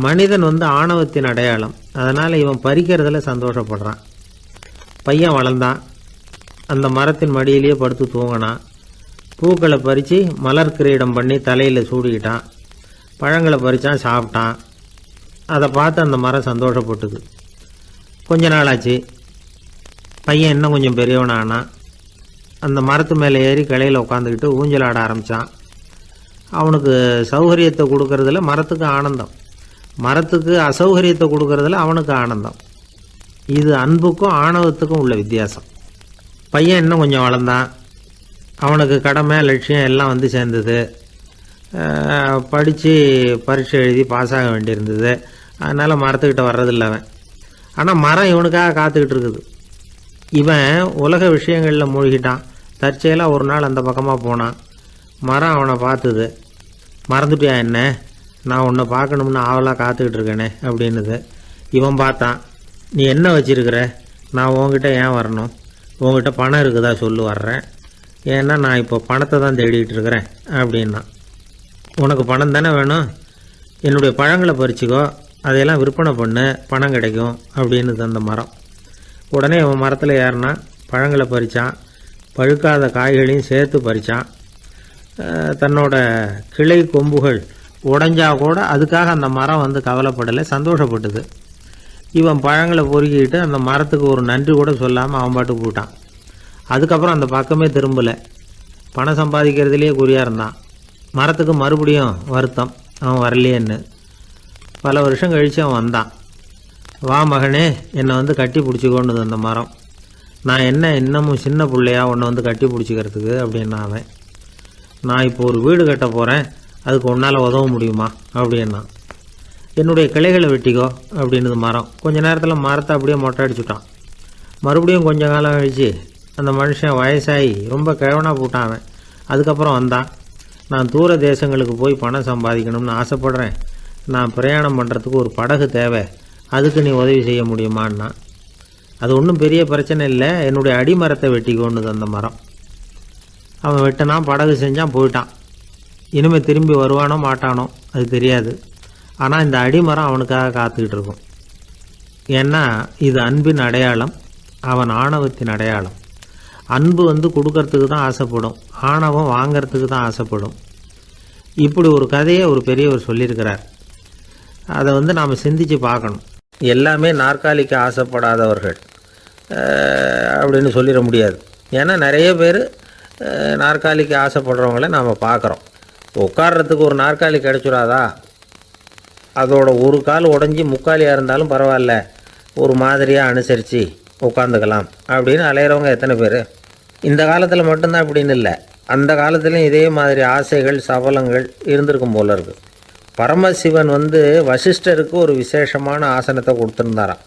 மனிதன் ஆணவத்தின் அடையாளம். அதனால் இவன் பறிக்கிறதுல சந்தோஷப்படுறான். பையன் வளர்ந்தான். அந்த மரத்தின் மடியிலேயே படுத்து தூங்கினான். பூக்களை பறித்து மலர் கிரீடம் பண்ணி தலையில் சூடிக்கிட்டான். பழங்களை பறித்தான், சாப்பிட்டான். அதை பார்த்து அந்த மரம் சந்தோஷப்பட்டுது. கொஞ்ச நாளாச்சு. பையன் இன்னும் கொஞ்சம் பெரியவனானான். அந்த மரத்து மேலே ஏறி கிளையில் உட்காந்துக்கிட்டு ஊஞ்சல் ஆட ஆரம்பித்தான். அவனுக்கு சௌகரியத்தை கொடுக்கறதுல மரத்துக்கு ஆனந்தம், மரத்துக்கு அசௌகரியத்தை கொடுக்கறதுல அவனுக்கு ஆனந்தம். இது அன்புக்கும் ஆணவத்துக்கும் உள்ள வித்தியாசம். பையன் இன்னும் கொஞ்சம் வளர்ந்தான். அவனுக்கு கடமை, லட்சியம் எல்லாம் சேர்ந்தது. படித்து பரீட்சை எழுதி பாஸ் ஆக வேண்டியிருந்தது. அதனால் மரத்துக்கிட்ட வர்றதில்ல அவன். ஆனால் மரம் இவனுக்காக காத்துக்கிட்டு இருக்குது. இவன் உலக விஷயங்களில் மூழ்கிட்டான். தற்செயலாக ஒரு நாள் அந்த பக்கமாக போனான். மரம் அவனை பார்த்துது. மறந்துட்டியா என்ன, நான் உன்னை பார்க்கணும்னு ஆவலாக காத்துக்கிட்டு இருக்கேனே அப்படின்னுது. இவன் பார்த்தான். நீ என்ன வச்சிருக்கிற, நான் உங்ககிட்ட ஏன் வரணும், உங்ககிட்ட பணம் இருக்குதா சொல்லு, வர்றேன். ஏன்னா நான் இப்போ பணத்தை தான் தேடிக்கிட்டு இருக்கிறேன் அப்படின்னா. உனக்கு பணம் தானே வேணும், என்னுடைய பழங்களை பறிச்சுக்கோ, அதையெல்லாம் விற்பனை பண்ணு, பணம் கிடைக்கும் அப்படின்னு அந்த மரம். உடனே அவன் மரத்தில் ஏறினா, பழங்களை பறித்தான். பழுக்காத காய்களையும் சேர்த்து பறித்தான். தன்னோட கிளை கொம்புகள் உடைஞ்சா கூட அதுக்காக அந்த மரம் கவலைப்படலை, சந்தோஷப்பட்டுது. இவன் பழங்களை பொறுக்கிட்டு அந்த மரத்துக்கு ஒரு நன்றி கூட சொல்லாமல் அவன் பாட்டுக்கு போட்டான். அதுக்கப்புறம் அந்த பக்கமே திரும்பலை. பணம் சம்பாதிக்கிறதுலேயே குறியாக இருந்தான். மரத்துக்கு மறுபடியும் வருத்தம், அவன் வரலையேன்னு. பல வருஷம் கழித்து அவன் வந்தான். வா மகனே, என்னை கட்டி பிடிச்சிக்கொண்டுது அந்த மரம். நான் என்ன இன்னமும் சின்ன பிள்ளையா உன்னை கட்டி பிடிச்சிக்கிறதுக்கு அப்படின்னா அவன். நான் இப்போ ஒரு வீடு கட்ட போகிறேன், அதுக்கு உன்னால் உதவ முடியுமா அப்படின்னா. என்னுடைய கிளைகளை வெட்டிக்கோ அப்படின்னுது மரம். கொஞ்ச நேரத்தில் மரத்தை அப்படியே மொட்டை அடிச்சுட்டான். மறுபடியும் கொஞ்சம் காலம் கழிச்சு அந்த மனுஷன் வயசாகி ரொம்ப கிழவனாக போட்டான் அவன். அதுக்கப்புறம் வந்தான். நான் தூர தேசங்களுக்கு போய் பணம் சம்பாதிக்கணும்னு ஆசைப்படுறேன். நான் பிரயாணம் பண்ணுறதுக்கு ஒரு படகு தேவை, அதுக்கு நீ உதவி செய்ய முடியுமான்னா. அது ஒன்றும் பெரிய பிரச்சனை இல்லை, என்னுடைய அடிமரத்தை வெட்டிக்கோன்னுது அந்த மரம். அவன் வெட்டினான், படகு செஞ்சான், போயிட்டான். இனிமேல் திரும்பி வருவானோ மாட்டானோ அது தெரியாது. ஆனால் இந்த அடிமரம் அவனுக்காக காத்துக்கிட்டு இருக்கும். ஏன்னா இது அன்பின் அடையாளம், அவன் ஆணவத்தின் அடையாளம். அன்பு கொடுக்கறதுக்கு தான் ஆசைப்படும், ஆணவம் வாங்கிறதுக்கு தான் ஆசைப்படும். இப்படி ஒரு கதையை ஒரு பெரியவர் சொல்லியிருக்கிறார். அதை நாம் சிந்திச்சு பார்க்கணும். எல்லாமே நாற்காலிக்கு ஆசைப்படாதவர்கள் அப்படின்னு சொல்லிட முடியாது. ஏன்னா நிறைய பேர் நாற்காலிக்கு ஆசைப்படுறவங்கள நாம் பார்க்குறோம். உட்கார்றதுக்கு ஒரு நாற்காலி கிடச்சிடாதா, அதோட ஒரு கால் உடஞ்சி முக்காலியாக இருந்தாலும் பரவாயில்ல, ஒரு மாதிரியாக அனுசரித்து உட்காந்துக்கலாம் அப்படின்னு அலையிறவங்க எத்தனை பேர்? இந்த காலத்தில் மட்டும்தான் அப்படின்னு இல்லை, அந்த காலத்துலேயும் இதே மாதிரி ஆசைகள் சபலங்கள் இருந்திருக்கும் போல இருக்குது. பரமசிவன் வசிஷ்டருக்கு ஒரு விசேஷமான ஆசனத்தை கொடுத்துருந்தாராம்.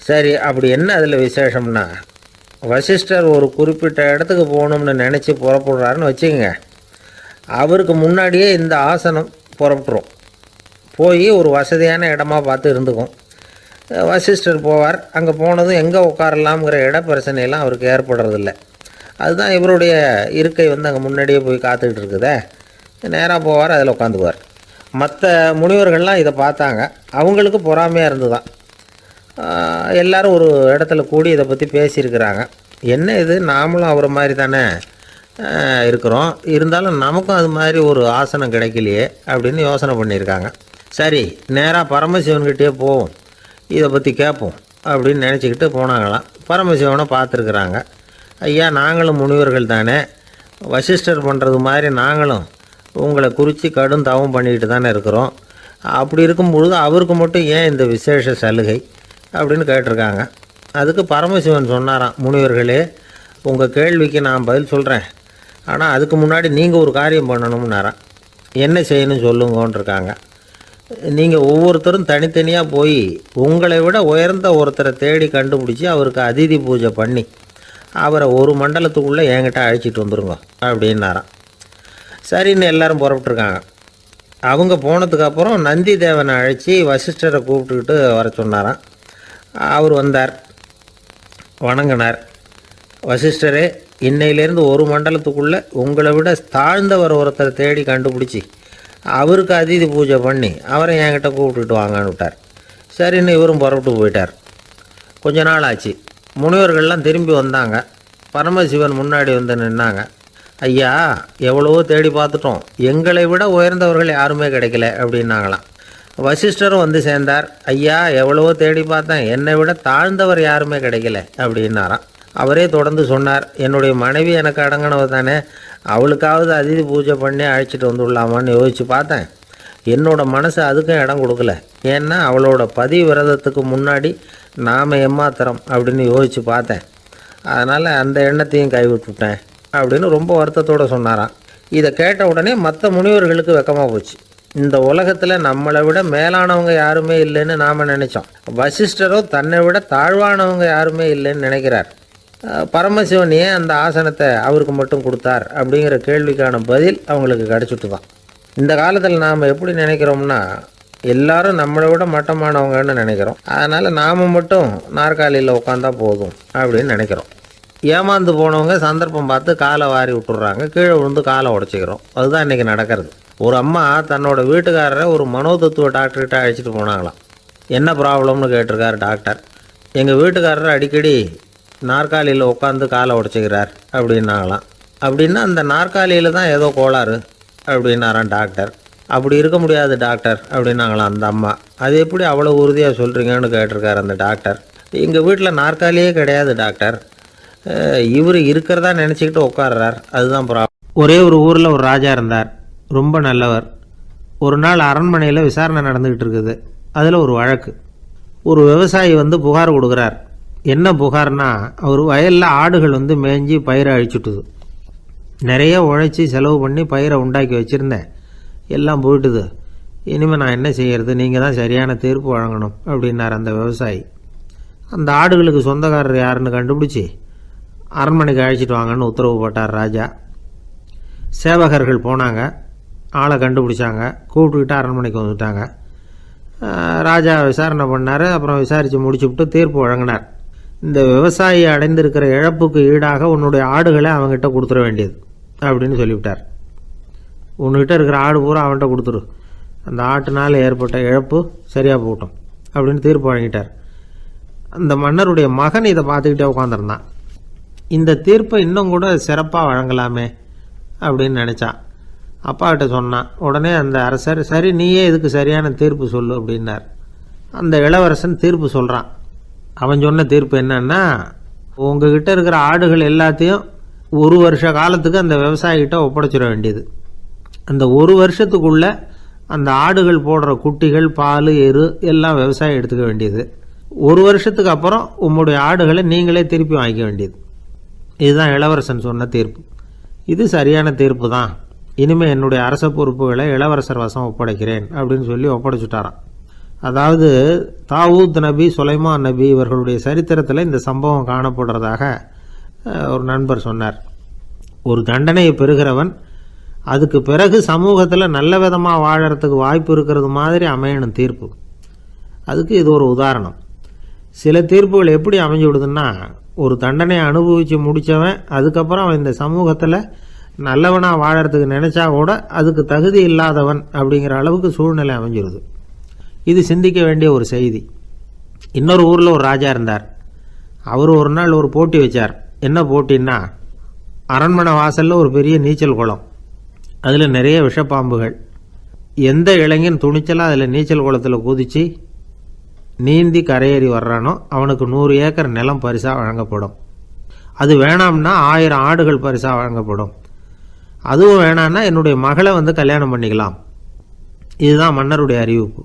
சரி, அப்படி என்ன அதில் விசேஷம்னா, வசிஷ்டர் ஒரு குறிப்பிட்ட இடத்துக்கு போகணும்னு நினச்சி புறப்படுறாருன்னு வச்சுக்கோங்க. அவருக்கு முன்னாடியே இந்த ஆசனம் புறப்பட்டுரும். போய் ஒரு வசதியான இடமா பார்த்து இருந்துக்கும். வசிஷ்டர் போவார். அங்கே போனதும் எங்கே உட்காரலாம்ங்கிற இட பிரச்சனையெல்லாம் அவருக்கு ஏற்படுறதில்ல. அதுதான் இவருடைய இருக்கை அங்கே முன்னாடியே போய் காத்துக்கிட்டு இருக்குதே. நேராக போவார், அதில் உட்காந்துக்குவார். மற்ற முனிவர்கள்லாம் இதை பார்த்தாங்க. அவங்களுக்கு பொறாமையாக இருந்துதான். எல்லாரும் ஒரு இடத்துல கூடி இதை பற்றி பேசியிருக்கிறாங்க. என்ன இது, நாமளும் அவரை மாதிரி தானே இருக்கிறோம், இருந்தாலும் நமக்கும் அது மாதிரி ஒரு ஆசனம் கிடைக்கலையே அப்படின்னு யோசனை பண்ணியிருக்காங்க. சரி, நேராக பரமசிவன்கிட்டே போவோம், இதை பற்றி கேட்போம் அப்படின்னு நினச்சிக்கிட்டு போனாங்களாம். பரமசிவனை பார்த்துருக்குறாங்க. ஐயா, நாங்களும் முனிவர்கள் தானே, வசிஷ்டர் பண்ணுறது மாதிரி நாங்களும் உங்களை குறித்து கடும் தவம் பண்ணிக்கிட்டு தானே இருக்கிறோம். அப்படி இருக்கும் பொழுது அவருக்கு மட்டும் ஏன் இந்த விசேஷ சலுகை அப்படின்னு கேட்டிருக்காங்க. அதுக்கு பரமசிவன் சொன்னாராம், முனிவர்களே, உங்கள் கேள்விக்கு நான் பதில் சொல்கிறேன், ஆனால் அதுக்கு முன்னாடி நீங்கள் ஒரு காரியம் பண்ணணும்னாராம். என்ன செய்யணும் சொல்லுங்கன்னு இருக்காங்க. நீங்கள் ஒவ்வொருத்தரும் தனித்தனியாக போய் உங்களை விட உயர்ந்த ஒருத்தரை தேடி கண்டுபிடிச்சி அவருக்கு அதிதி பூஜை பண்ணி அவரை ஒரு மண்டலத்துக்குள்ளே என்கிட்ட அழைச்சிட்டு வந்துருங்க அப்படின்னாராம். சரின்னு எல்லாரும் புறப்பட்டுருக்காங்க. அவங்க போனதுக்கப்புறம் நந்தி தேவனை அழைச்சி வசிஷ்டரை கூப்பிட்டுக்கிட்டு வர சொன்னாராம். அவர் வந்தார், வணங்கினார். வசிஷ்டரே, இன்னையிலேருந்து ஒரு மண்டலத்துக்குள்ளே உங்களை விட தாழ்ந்தவர் ஒருத்தரை தேடி கண்டுபிடிச்சி அவருக்கு அதிதி பூஜை பண்ணி அவரை என்கிட்ட கூப்பிட்டுட்டு வாங்கன்னு விட்டார். சரின்னு இவரும் புறப்பட்டு போயிட்டார். கொஞ்ச நாள் ஆச்சு. முனிவர்கள்லாம் திரும்பி வந்தாங்க. பரமசிவன் முன்னாடி நின்னாங்க. ஐயா, எவ்வளவோ தேடி பார்த்துட்டோம், எங்களை விட உயர்ந்தவர்கள் யாருமே கிடைக்கல அப்படின்னாங்களாம். வசிஷ்டரும் சேர்ந்தார். ஐயா, எவ்வளவோ தேடி பார்த்தேன், என்னை விட தாழ்ந்தவர் யாருமே கிடைக்கல அப்படின்னாராம். அவரே தொடர்ந்து சொன்னார், என்னுடைய மனைவி எனக்கு அடங்கினவ தானே, அவளுக்காவது அதிதி பூஜை பண்ணி அழைச்சிட்டு வந்துடலாமான்னு யோசித்து பார்த்தேன். என்னோட மனசு அதுக்கும் இடம் கொடுக்கல. ஏன்னா அவளோட பதி விரதத்துக்கு முன்னாடி நாம் ஏமாத்திரம் அப்படின்னு யோசித்து பார்த்தேன். அதனால் அந்த எண்ணத்தையும் கைவிட்டுட்டேன் அப்படின்னு ரொம்ப வருத்தத்தோடு சொன்னாராம். இதை கேட்ட உடனே மற்ற முனிவர்களுக்கு வெக்கமாக போச்சு. இந்த உலகத்தில் நம்மளை விட மேலானவங்க யாருமே இல்லைன்னு நாம் நினச்சோம். வசிஷ்டரோ தன்னை விட தாழ்வானவங்க யாருமே இல்லைன்னு நினைக்கிறார். பரமசிவன் ஏன் அந்த ஆசனத்தை அவருக்கு மட்டும் கொடுத்தார் அப்படிங்கிற கேள்விக்கான பதில் அவங்களுக்கு கிடச்சிட்டு தான். இந்த காலத்தில் நாம் எப்படி நினைக்கிறோம்னா, எல்லாரும் நம்மளை விட மட்டமானவங்கன்னு நினைக்கிறோம். அதனால் நாம் மட்டும் நாற்காலியில் உட்காந்தா போதும் அப்படின்னு நினைக்கிறோம். ஏமாந்து போனவங்க சந்தர்ப்பம் பார்த்து காலை வாரி விட்டுறாங்க, கீழே விழுந்து காலை உடச்சிக்கிறோம். அதுதான் இன்றைக்கி நடக்கிறது. ஒரு அம்மா தன்னோட வீட்டுக்காரரை ஒரு மனோதத்துவ டாக்டர்கிட்ட அழைச்சிட்டு போனாங்களாம். என்ன ப்ராப்ளம்னு கேட்டிருக்காரு டாக்டர். எங்கள் வீட்டுக்காரர் அடிக்கடி நாற்காலியில் உட்காந்து காலை உடச்சிக்கிறார் அப்படின்னாங்களாம். அப்படின்னா அந்த நாற்காலியில் தான் ஏதோ கோளாறு அப்படின்னாரான் டாக்டர். அப்படி இருக்க முடியாது டாக்டர் அப்படின்னாங்களாம் அந்த அம்மா. அது எப்படி அவ்வளோ உறுதியாக சொல்கிறீங்கன்னு கேட்டிருக்காரு அந்த டாக்டர். எங்கள் வீட்டில் நாற்காலியே கிடையாது டாக்டர், இவர் இருக்கிறதா நினச்சிக்கிட்டு உட்கார்றார், அதுதான் ப்ராப்ளம். ஒரே ஒரு ஊரில் ஒரு ராஜா இருந்தார், ரொம்ப நல்லவர். ஒரு நாள் அரண்மனையில் விசாரணை நடந்துக்கிட்டு இருக்குது. அதில் ஒரு வழக்கு. ஒரு விவசாயி புகார் கொடுக்குறார். என்ன புகார்னா, அவர் வயலில் ஆடுகள் மேய்ஞ்சி பயிரை அழிச்சுட்டுது. நிறைய உழைச்சி செலவு பண்ணி பயிரை உண்டாக்கி வச்சுருந்தேன், எல்லாம் போயிட்டுது. இனிமேல் நான் என்ன செய்கிறது, நீங்கள் தான் சரியான தீர்ப்பு வழங்கணும் அப்படின்னார் அந்த விவசாயி. அந்த ஆடுகளுக்கு சொந்தக்காரர் யாருன்னு கண்டுபிடிச்சி அரண்மனைக்கு அழைச்சிட்டு வாங்கன்னு உத்தரவு போட்டார் ராஜா. சேவகர்கள் போனாங்க, ஆளை கண்டுபிடிச்சாங்க, கூப்பிட்டுக்கிட்டு அரண்மனைக்கு வந்துட்டாங்க. ராஜா விசாரணை பண்ணார். அப்புறம் விசாரித்து முடிச்சுவிட்டு தீர்ப்பு வழங்கினார். இந்த விவசாயி அடைந்திருக்கிற இழப்புக்கு ஈடாக உன்னுடைய ஆடுகளை அவங்ககிட்ட கொடுத்துட வேண்டியது அப்படின்னு சொல்லிவிட்டார். உன்கிட்ட இருக்கிற ஆடு பூரா அவன்கிட்ட கொடுத்துரு, அந்த ஆட்டுனால் ஏற்பட்ட இழப்பு சரியாக போகட்டும் அப்படின்னு தீர்ப்பு வழங்கிட்டார். அந்த மன்னருடைய மகன் இதை பார்த்துக்கிட்டே உட்காந்துருந்தான். இந்த தீர்ப்பை இன்னும் கூட சிறப்பாக வழங்கலாமே அப்படின்னு நினச்சான். அப்பாக்கிட்ட சொன்னான். உடனே அந்த அரசர், சரி நீயே இதுக்கு சரியான தீர்ப்பு சொல்லு அப்படின்னார். அந்த இளவரசன் தீர்ப்பு சொல்கிறான். அவன் சொன்ன தீர்ப்பு என்னன்னா, உங்ககிட்ட இருக்கிற ஆடுகள் எல்லாத்தையும் 1 வருஷ காலத்துக்கு அந்த விவசாயிகிட்ட ஒப்படைச்சிட வேண்டியது. அந்த 1 வருஷத்துக்குள்ள அந்த ஆடுகள் போடுற குட்டிகள், பால், எரு எல்லாம் விவசாயி எடுத்துக்க வேண்டியது. 1 வருஷத்துக்கு அப்புறம் உங்களுடைய ஆடுகளை நீங்களே திருப்பி வாங்கிக்க வேண்டியது. இதுதான் இளவரசன் சொன்ன தீர்ப்பு. இது சரியான தீர்ப்பு தான். இனிமேல் என்னுடைய அரச பொறுப்புகளை இளவரசர் வசம் ஒப்படைக்கிறேன் அப்படின்னு சொல்லி ஒப்படைச்சுட்டாராம். அதாவது தாவூத் நபி, சுலைமான் நபி இவர்களுடைய சரித்திரத்தில் இந்த சம்பவம் காணப்படுறதாக ஒரு நண்பர் சொன்னார். ஒரு தண்டனையை பெறுகிறவன் அதுக்கு பிறகு சமூகத்தில் நல்ல விதமாக வாழறதுக்கு வாய்ப்பு இருக்கிறது மாதிரி அமையணும் தீர்ப்பு. அதுக்கு இது ஒரு உதாரணம். சில தீர்ப்புகள் எப்படி அமைஞ்சு விடுதுன்னா, ஒரு தண்டனையை அனுபவித்து முடித்தவன் அதுக்கப்புறம் அவன் இந்த சமூகத்தில் நல்லவனாக வாழறதுக்கு நினச்சா கூட அதுக்கு தகுதி இல்லாதவன் அப்படிங்கிற அளவுக்கு சூழ்நிலை அமைஞ்சிருது. இது சிந்திக்க வேண்டிய ஒரு செய்தி. இன்னொரு ஊரில் ஒரு ராஜா இருந்தார். அவர் ஒரு நாள் ஒரு போட்டி வச்சார். என்ன போட்டின்னா, அரண்மனை வாசலில் ஒரு பெரிய நீச்சல் குளம், அதில் நிறைய விஷப்பாம்புகள். எந்த இளைஞன் துணிச்சலாக அதில் நீச்சல் குளத்தில் குதித்து நீந்தி கரையேறி வர்றானோ அவனுக்கு 100 ஏக்கர் நிலம் பரிசாக வழங்கப்படும். அது வேணாம்னா 1000 ஆடுகள் பரிசாக வழங்கப்படும். அதுவும் வேணான்னா என்னுடைய மகளை கல்யாணம் பண்ணிக்கலாம். இதுதான் மன்னருடைய அறிவிப்பு.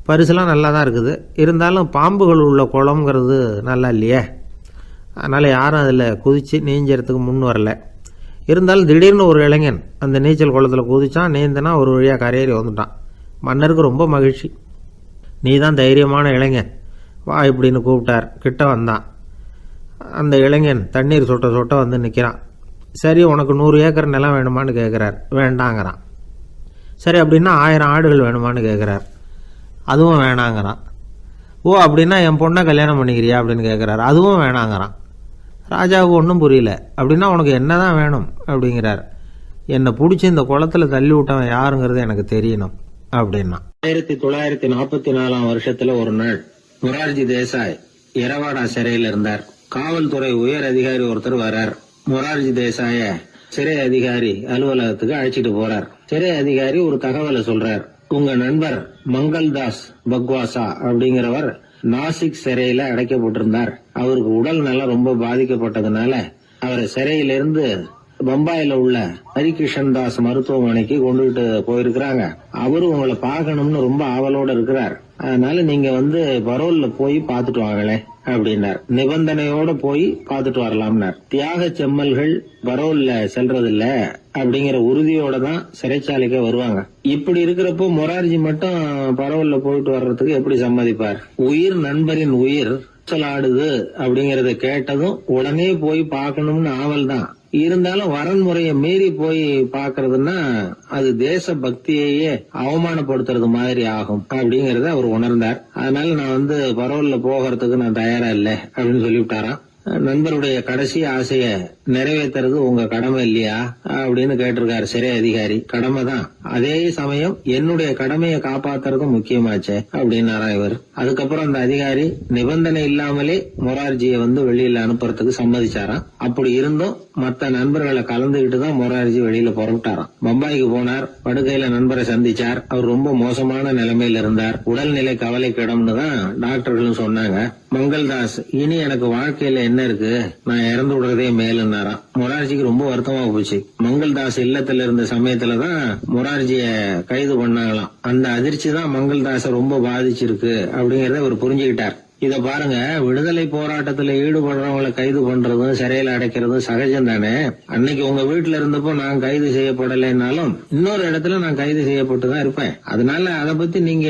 பரிசுலாம் நல்லா தான் இருக்குது. இருந்தாலும் பாம்புகள் உள்ள குளம்ங்கிறது நல்லா இல்லையே. அதனால் யாரும் அதில் குதித்து நீஞ்சறதுக்கு முன் வரல. இருந்தாலும் திடீர்னு ஒரு இளைஞன் அந்த நீச்சல் குளத்தில் குதித்தான். நீந்தினா ஒரு வழியாக கரையேறி வந்துட்டான். மன்னருக்கு ரொம்ப மகிழ்ச்சி. நீ தான் தைரியமான இளைஞன், வா இப்படின்னு கூப்பிட்டார். கிட்ட வந்தான். அந்த இளைஞன் தண்ணீர் சொட்ட சொட்ட நிற்கிறான். சரி, உனக்கு 100 ஏக்கர் நிலம் வேணுமான்னு கேட்குறார். வேண்டாங்கிறான். சரி, அப்படின்னா 1000 ஆடுகள் வேணுமான்னு கேட்குறார். அதுவும் வேணாங்கிறான். ஓ, அப்படின்னா என் பொண்ணை கல்யாணம் பண்ணிக்கிறியா அப்படின்னு கேட்குறாரு. அதுவும் வேணாங்கிறான். ராஜாவுக்கு ஒன்றும் புரியல. அப்படின்னா உனக்கு என்ன தான் வேணும் அப்படிங்கிறார். என்னை பிடிச்சி இந்த குளத்தில் தள்ளி விட்டவன் யாருங்கிறது எனக்கு தெரியணும் அப்படின்னா. 1944 வருஷத்துல ஒரு நாள் மொரார்ஜி தேசாய் எரவாடா சிறையில் இருந்தார். காவல்துறை உயர் அதிகாரி ஒருத்தர் வர்றார். மொரார்ஜி தேசாய சிறை அதிகாரி அலுவலகத்துக்கு அழைச்சிட்டு போறார். சிறை அதிகாரி ஒரு தகவலை சொல்றார். உங்க நண்பர் மங்கள்தாஸ் பக்வாசா அப்படிங்கிறவர் நாசிக் சிறையில அடைக்கப்பட்டிருந்தார். அவருக்கு உடல் நலம் ரொம்ப பாதிக்கப்பட்டதுனால அவரை சிறையிலிருந்து பம்பாயில உள்ள ஹரிகிருஷ்ணன் தாஸ் மருத்துவமனைக்கு கொண்டுகிட்டு போயிருக்கிறாங்க. அவரும் உங்களை பார்க்கணும்னு ரொம்ப ஆவலோட இருக்கிறார். அதனால நீங்க பரோல்ல போய் பாத்துட்டு வாங்களே அப்படின்னார். நிபந்தனையோட போய் பாத்துட்டு வரலாம்னார். தியாக செம்மல்கள் பரோல்ல செல்றதில்ல அப்படிங்கிற உறுதியோட தான் சிறைச்சாலைக்கு வருவாங்க. இப்படி இருக்கிறப்போ மொரார்ஜி மட்டும் பரோல்ல போயிட்டு வர்றதுக்கு எப்படி சம்மதிப்பார்? உயிர் நண்பரின் உயிர் ஆடுது அப்படிங்கறத கேட்டதும் உடனே போய் பார்க்கணும்னு ஆவல் தான். இருந்தாலும் வரன்முறையை மீறி போய் பாக்குறதுன்னா அது தேச பக்தியையே அவமானப்படுத்துறது மாதிரி ஆகும் அப்படிங்கறத அவர் உணர்ந்தார். அதனால நான் பரோல்ல போகிறதுக்கு நான் தயாரா இல்லை அப்படின்னு சொல்லிவிட்டாராம். நண்பருடைய கடைசி ஆசைய நிறைவேற்றுறது உங்க கடமை இல்லையா அப்படின்னு கேட்டிருக்காரு சிறை அதிகாரி. கடமை தான், அதே சமயம் என்னுடைய கடமையை காப்பாத்துறதும் முக்கியமாச்சே அப்படின்னாரா இவர். அதுக்கப்புறம் அந்த அதிகாரி நிபந்தனை இல்லாமலே மொரார்ஜியை வெளியில அனுப்புறதுக்கு சம்மதிச்சாராம். அப்படி இருந்தும் மத்த நண்பர்களை கலந்துகிட்டு தான் மொரார்ஜி வெளியில புறப்பட்டாராம். பம்பாய்க்கு போனார். படுக்கையில நண்பரை சந்திச்சார். அவர் ரொம்ப மோசமான நிலைமையில இருந்தார். உடல்நிலை கவலைக்கிடம்னு தான் டாக்டர்களும் சொன்னாங்க. மங்கள்தாஸ், இனி எனக்கு வாழ்க்கையில என்ன இருக்கு, நான் இறந்து விடுறதே மேலுன்னாராம். மொரார்ஜிக்கு ரொம்ப வருத்தமா போச்சு. மங்கள்தாஸ் இல்லத்துல இருந்த சமயத்துலதான் மொரார்ஜிய கைது பண்ணாங்களாம். அந்த அதிர்ச்சி தான் மங்கள்தாஸ ரொம்ப பாதிச்சிருக்கு அப்படிங்கறத அவர் புரிஞ்சுக்கிட்டார். இத பாருங்க, விடுதலை போராட்டத்துல ஈடுபடுறவங்களை கைது பண்றதும் சிறையில அடைக்கிறதும் சகஜம் தானே. அன்னைக்கு உங்க வீட்டுல இருந்தப்போ நான் கைது செய்யப்படலைன்னாலும் இன்னொரு இடத்துல நான் கைது செய்யப்பட்டுதான் இருப்பேன். அதனால அதை பத்தி நீங்க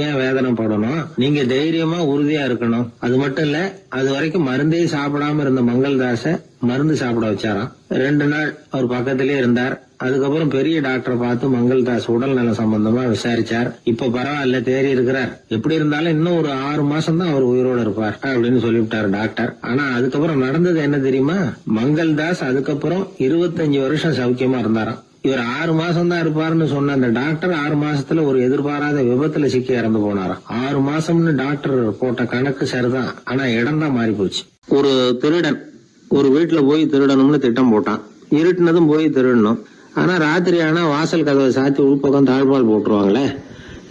ஏன் வேதனைப்படணும்? நீங்க தைரியமா உறுதியா இருக்கணும். அது மட்டும் இல்ல, அது வரைக்கும் மருந்தே சாப்பிடாம இருந்த மங்கள்தாஸ மருந்து சாப்பிட வச்சாராம். 2 நாள் அவர் பக்கத்திலே இருந்தார். அதுக்கப்புறம் பெரிய டாக்டரை பார்த்து மங்கள்தாஸ் உடல் நல சம்பந்தமா விசாரிச்சார். இப்ப பரவாயில்ல, தேறி இருக்கிறார். எப்படி இருந்தாலும் இன்னும் ஒரு 6 மாசம் தான் அவர் உயிரோட இருப்பார் அப்படின்னு சொல்லிவிட்டாரு டாக்டர். ஆனா அதுக்கப்புறம் நடந்தது என்ன தெரியுமா? மங்கள்தாஸ் அதுக்கப்புறம் 25 வருஷம் சௌக்கியமா இருந்தாராம். இவர் 6 மாசம் தான் இருப்பாருன்னு சொன்ன அந்த டாக்டர் 6 மாசத்துல ஒரு எதிர்பாராத விபத்துல சிக்கி இறந்து போனாராம். 6 மாசம்னு டாக்டர் போட்ட கணக்கு சரிதான், ஆனா இடம் தான் மாறி போச்சு. ஒரு திருடன் ஒரு வீட்டுல போய் திருடணும்னு திட்டம் போட்டான். இருட்டுனதும் போய் திருடணும். ஆனா ராத்திரி ஆனா வாசல் கதவை சாத்தி உள்பக்கம் தாழ்பால் போட்டுருவாங்களே,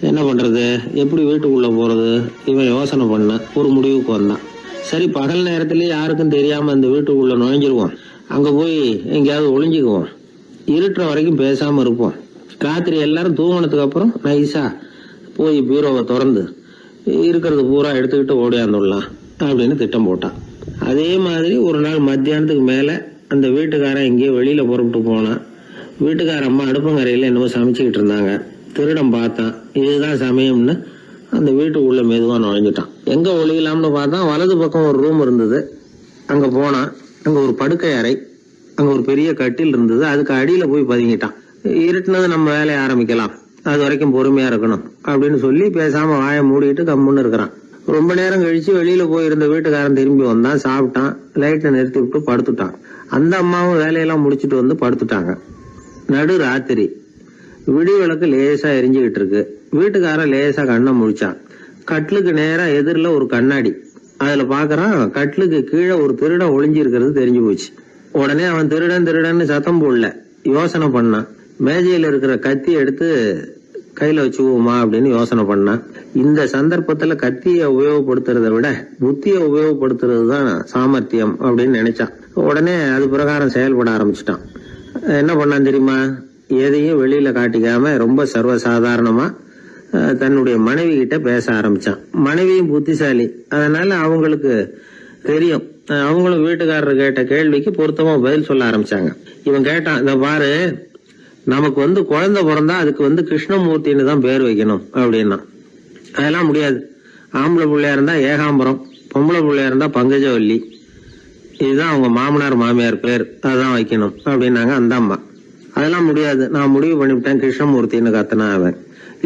என்ன பண்றது, எப்படி வீட்டுக்குள்ள போறது? இவன் யோசனை பண்ண ஒரு முடிவுக்கு வந்தான். சரி, பகல் நேரத்திலேயே யாருக்கும் தெரியாம இந்த வீட்டுக்குள்ள நுழைஞ்சிருவோம். அங்க போய் எங்கேயாவது ஒளிஞ்சுக்குவோம், இருட்டுற வரைக்கும் பேசாம இருப்போம். ராத்திரி எல்லாரும் தூங்கினதுக்கு அப்புறம் நைஸா போய் பீரோவை திறந்து இருக்கிறது பூரா எடுத்துக்கிட்டு ஓடியாந்துடலாம் அப்படின்னு திட்டம் போட்டான். அதே மாதிரி ஒரு நாள் மத்தியானத்துக்கு மேல அந்த வீட்டுக்காரன் எங்கேயோ வெளியில புறப்பட்டு போனான். வீட்டுக்கார அம்மா அடுப்பங்கரையில என்னமோ சமைச்சுக்கிட்டு இருந்தாங்க. திருடன் பார்த்தான், இதுதான் சமயம்னு அந்த வீட்டுக்குள்ள மெதுவா நுழைஞ்சிட்டான். எங்க ஒளியலாம்னு பார்த்தா வலது பக்கம் ஒரு ரூம் இருந்தது. அங்க போனான். அங்க ஒரு படுக்கை அறை, அங்க ஒரு பெரிய கட்டில் இருந்தது. அதுக்கு அடியில போய் பதுங்கிட்டான். இருட்டுனது நம்ம வேலையை ஆரம்பிக்கலாம், அது வரைக்கும் பொறுமையா இருக்கணும் அப்படின்னு சொல்லி பேசாம வாயை மூடிட்டு கம்முன்னு இருக்கிறான். ரொம்ப நேரம் கழிச்சு வெளியில போயிருந்த வீட்டுக்காரன் திரும்பி வந்தான். சாப்பிட்டான், லைட்டை நிறுத்தி விட்டு படுத்துட்டான். அந்த அம்மாவும் வேலையெல்லாம் முடிச்சுட்டு வந்து படுத்துட்டாங்க. நடு ராத்திரி, விடி விளக்கு லேசா எரிஞ்சுக்கிட்டு இருக்கு. வீட்டுக்காரன் லேசா கண்ணை முழிச்சான். கட்லுக்கு நேரா எதிரில ஒரு கண்ணாடி. அதுல பாக்குறான், கட்லுக்கு கீழே ஒரு திருடன் ஒளிஞ்சு இருக்கிறது தெரிஞ்சு போச்சு. உடனே அவன் திருடன் திருடன்னு சத்தம் போடல, யோசனை பண்ணான். மேஜையில இருக்கிற கத்தி எடுத்து கையில வச்சுக்குவோமா அப்படின்னு யோசனை பண்ணான். இந்த சந்தர்ப்பத்துல கத்தியை உபயோகப்படுத்துறதை விட புத்தியை உபயோகப்படுத்துறது தான் சாமர்த்தியம் அப்படின்னு நினைச்சான். உடனே அது பிரகாரம் செயல்பட ஆரம்பிச்சிட்டான். என்ன பண்ணான் தெரியுமா? எதையும் வெளியில காட்டிக்காம ரொம்ப சர்வசாதாரணமா தன்னுடைய மனைவி கிட்ட பேச ஆரம்பிச்சான். மனைவியும் புத்திசாலி, அதனால அவங்களுக்கு தெரியும். அவங்களும் வீட்டுக்காரர் கேட்ட கேள்விக்கு பொருத்தமா பதில் சொல்ல ஆரம்பிச்சாங்க. இவன் கேட்டான், இத பாரு, நமக்கு குழந்தை பிறந்தா அதுக்கு கிருஷ்ணமூர்த்தின்னு தான் பேர் வைக்கணும் அப்படின்னா. அதெல்லாம் முடியாது. ஆம்பளை பிள்ளையா இருந்தா ஏகாம்பரம், பொம்பளை பிள்ளையா இருந்தா பங்கஜவல்லி, இதுதான் அவங்க மாமனார் மாமியார் பேர், அதுதான் வைக்கணும் அப்படின்னாங்க அந்த அம்மா. அதெல்லாம் முடியாது, நான் முடிவு பண்ணிவிட்டேன் கிருஷ்ணமூர்த்தின்னு கத்தனா அவன்.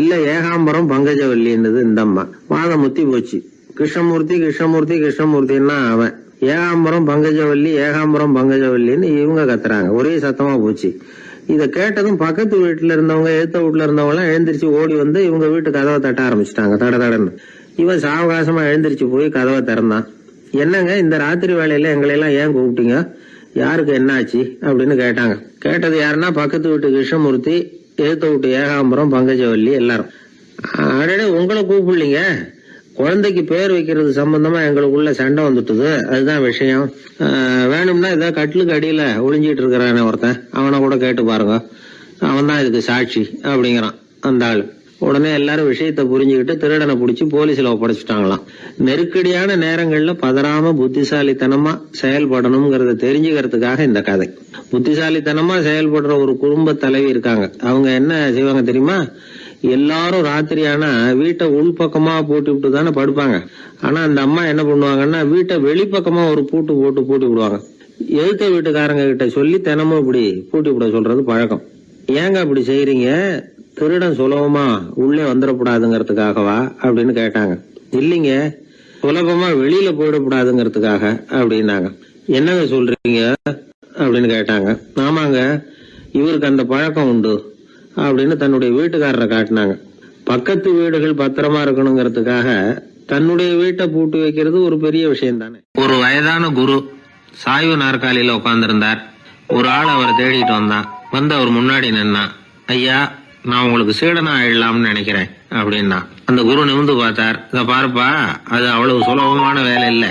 இல்ல ஏகாம்பரம் பங்கஜவல்லின்றது இந்த அம்மா. வாதம் முத்தி போச்சு. கிருஷ்ணமூர்த்தி கிருஷ்ணமூர்த்தி கிருஷ்ணமூர்த்தின்னா அவன். ஏகாம்பரம் பங்கஜவல்லி ஏகாம்பரம் பங்கஜவல்லின்னு இவங்க கத்துறாங்க. ஒரே சத்தமா போச்சு. இத கேட்டதும் பக்கத்து வீட்டுல இருந்தவங்க, எழுத்த வீட்டுல இருந்தவங்க எல்லாம் எழுந்திரிச்சு ஓடி வந்து இவங்க வீட்டு கதவை தட்ட ஆரம்பிச்சுட்டாங்க. தட தடன்னு. இவன் சாவகாசமா எழுந்திரிச்சு போய் கதவை திறந்தான். என்னங்க இந்த ராத்திரி வேலையில எங்களை எல்லாம் ஏன் கூப்பிட்டீங்க, யாருக்கு என்னாச்சு அப்படின்னு கேட்டாங்க. கேட்டது யாருன்னா பக்கத்து வீட்டு கிருஷ்ணமூர்த்தி, எழுத்த வீட்டு ஏகாம்பரம் பங்கஜவல்லி எல்லாரும். அடடே, உங்களை கூப்பிடலீங்க, குழந்தைக்கு பேர் வைக்கிறது சம்பந்தமா எங்களுக்குள்ள சண்டை வந்துட்டுது, அதுதான் விஷயம். வேணும்னா இதான் கட்டிலுக்கு அடியில ஒளிஞ்சிட்டு இருக்கிறானே ஒருத்தன், அவனை கூட கேட்டு பாருங்க, அவன் தான் இதுக்கு சாட்சி அப்படிங்கிறான் அந்த ஆளு. உடனே எல்லாரும் விஷயத்த புரிஞ்சுக்கிட்டு திருடனை பிடிச்சி போலீஸ்ல ஒப்படைச்சிட்டாங்களாம். நெருக்கடியான நேரங்கள்ல பதறாம புத்திசாலித்தனமா செயல்படணுங்கிறத தெரிஞ்சுக்கிறதுக்காக இந்த கதை. புத்திசாலித்தனமா செயல்படுற ஒரு குடும்ப தலைவி இருக்காங்க. அவங்க என்ன செய்வாங்க தெரியுமா? எல்லாரும் ராத்திரி ஆனா வீட்டை உள்பக்கமா பூட்டி விட்டு தானே படுப்பாங்க. ஆனா அந்த அம்மா என்ன பண்ணுவாங்கன்னா, வீட்டை வெளிப்பக்கமா ஒரு பூட்டு போட்டு பூட்டி விடுவாங்க. எழுத்த வீட்டுக்காரங்க கிட்ட சொல்லி தினமும் இப்படி பூட்டி விட சொல்றது பழக்கம். ஏங்க அப்படி செய்யறீங்க, திருடன் சுலபமா உள்ளே வந்துடக்கூடாதுங்கிறதுக்காகவா அப்படின்னு கேட்டாங்க. இல்லைங்க, சுலபமா வெளியில போயிடக்கூடாதுங்கிறதுக்காக அப்படின்னாங்க. என்னங்க சொல்றீங்க அப்படின்னு கேட்டாங்க. ஆமாங்க, இவருக்கு அந்த பழக்கம் உண்டு அப்படின்னு தன்னுடைய வீட்டுக்காரரை காட்டினாங்க. பக்கத்து வீடுகள் பத்திரமா இருக்கணுங்கிறதுக்காக தன்னுடைய வீட்டை பூட்டி வைக்கிறது ஒரு பெரிய விஷயம் தானே. ஒரு வயதான குரு சாய்வு நாற்காலியில உட்கார்ந்திருந்தார். ஒரு ஆள் அவரை தேடிட்டு வந்தான். வந்து அவர் முன்னாடி நின்னான். ஐயா, நான் உங்களுக்கு சீடனா ஆயிடலாம்னு நினைக்கிறேன் அப்படின்னா. அந்த குரு நிமிந்து பார்த்தார். இத பாருப்பா, அது அவ்வளவு சுலபமான வேலை இல்ல.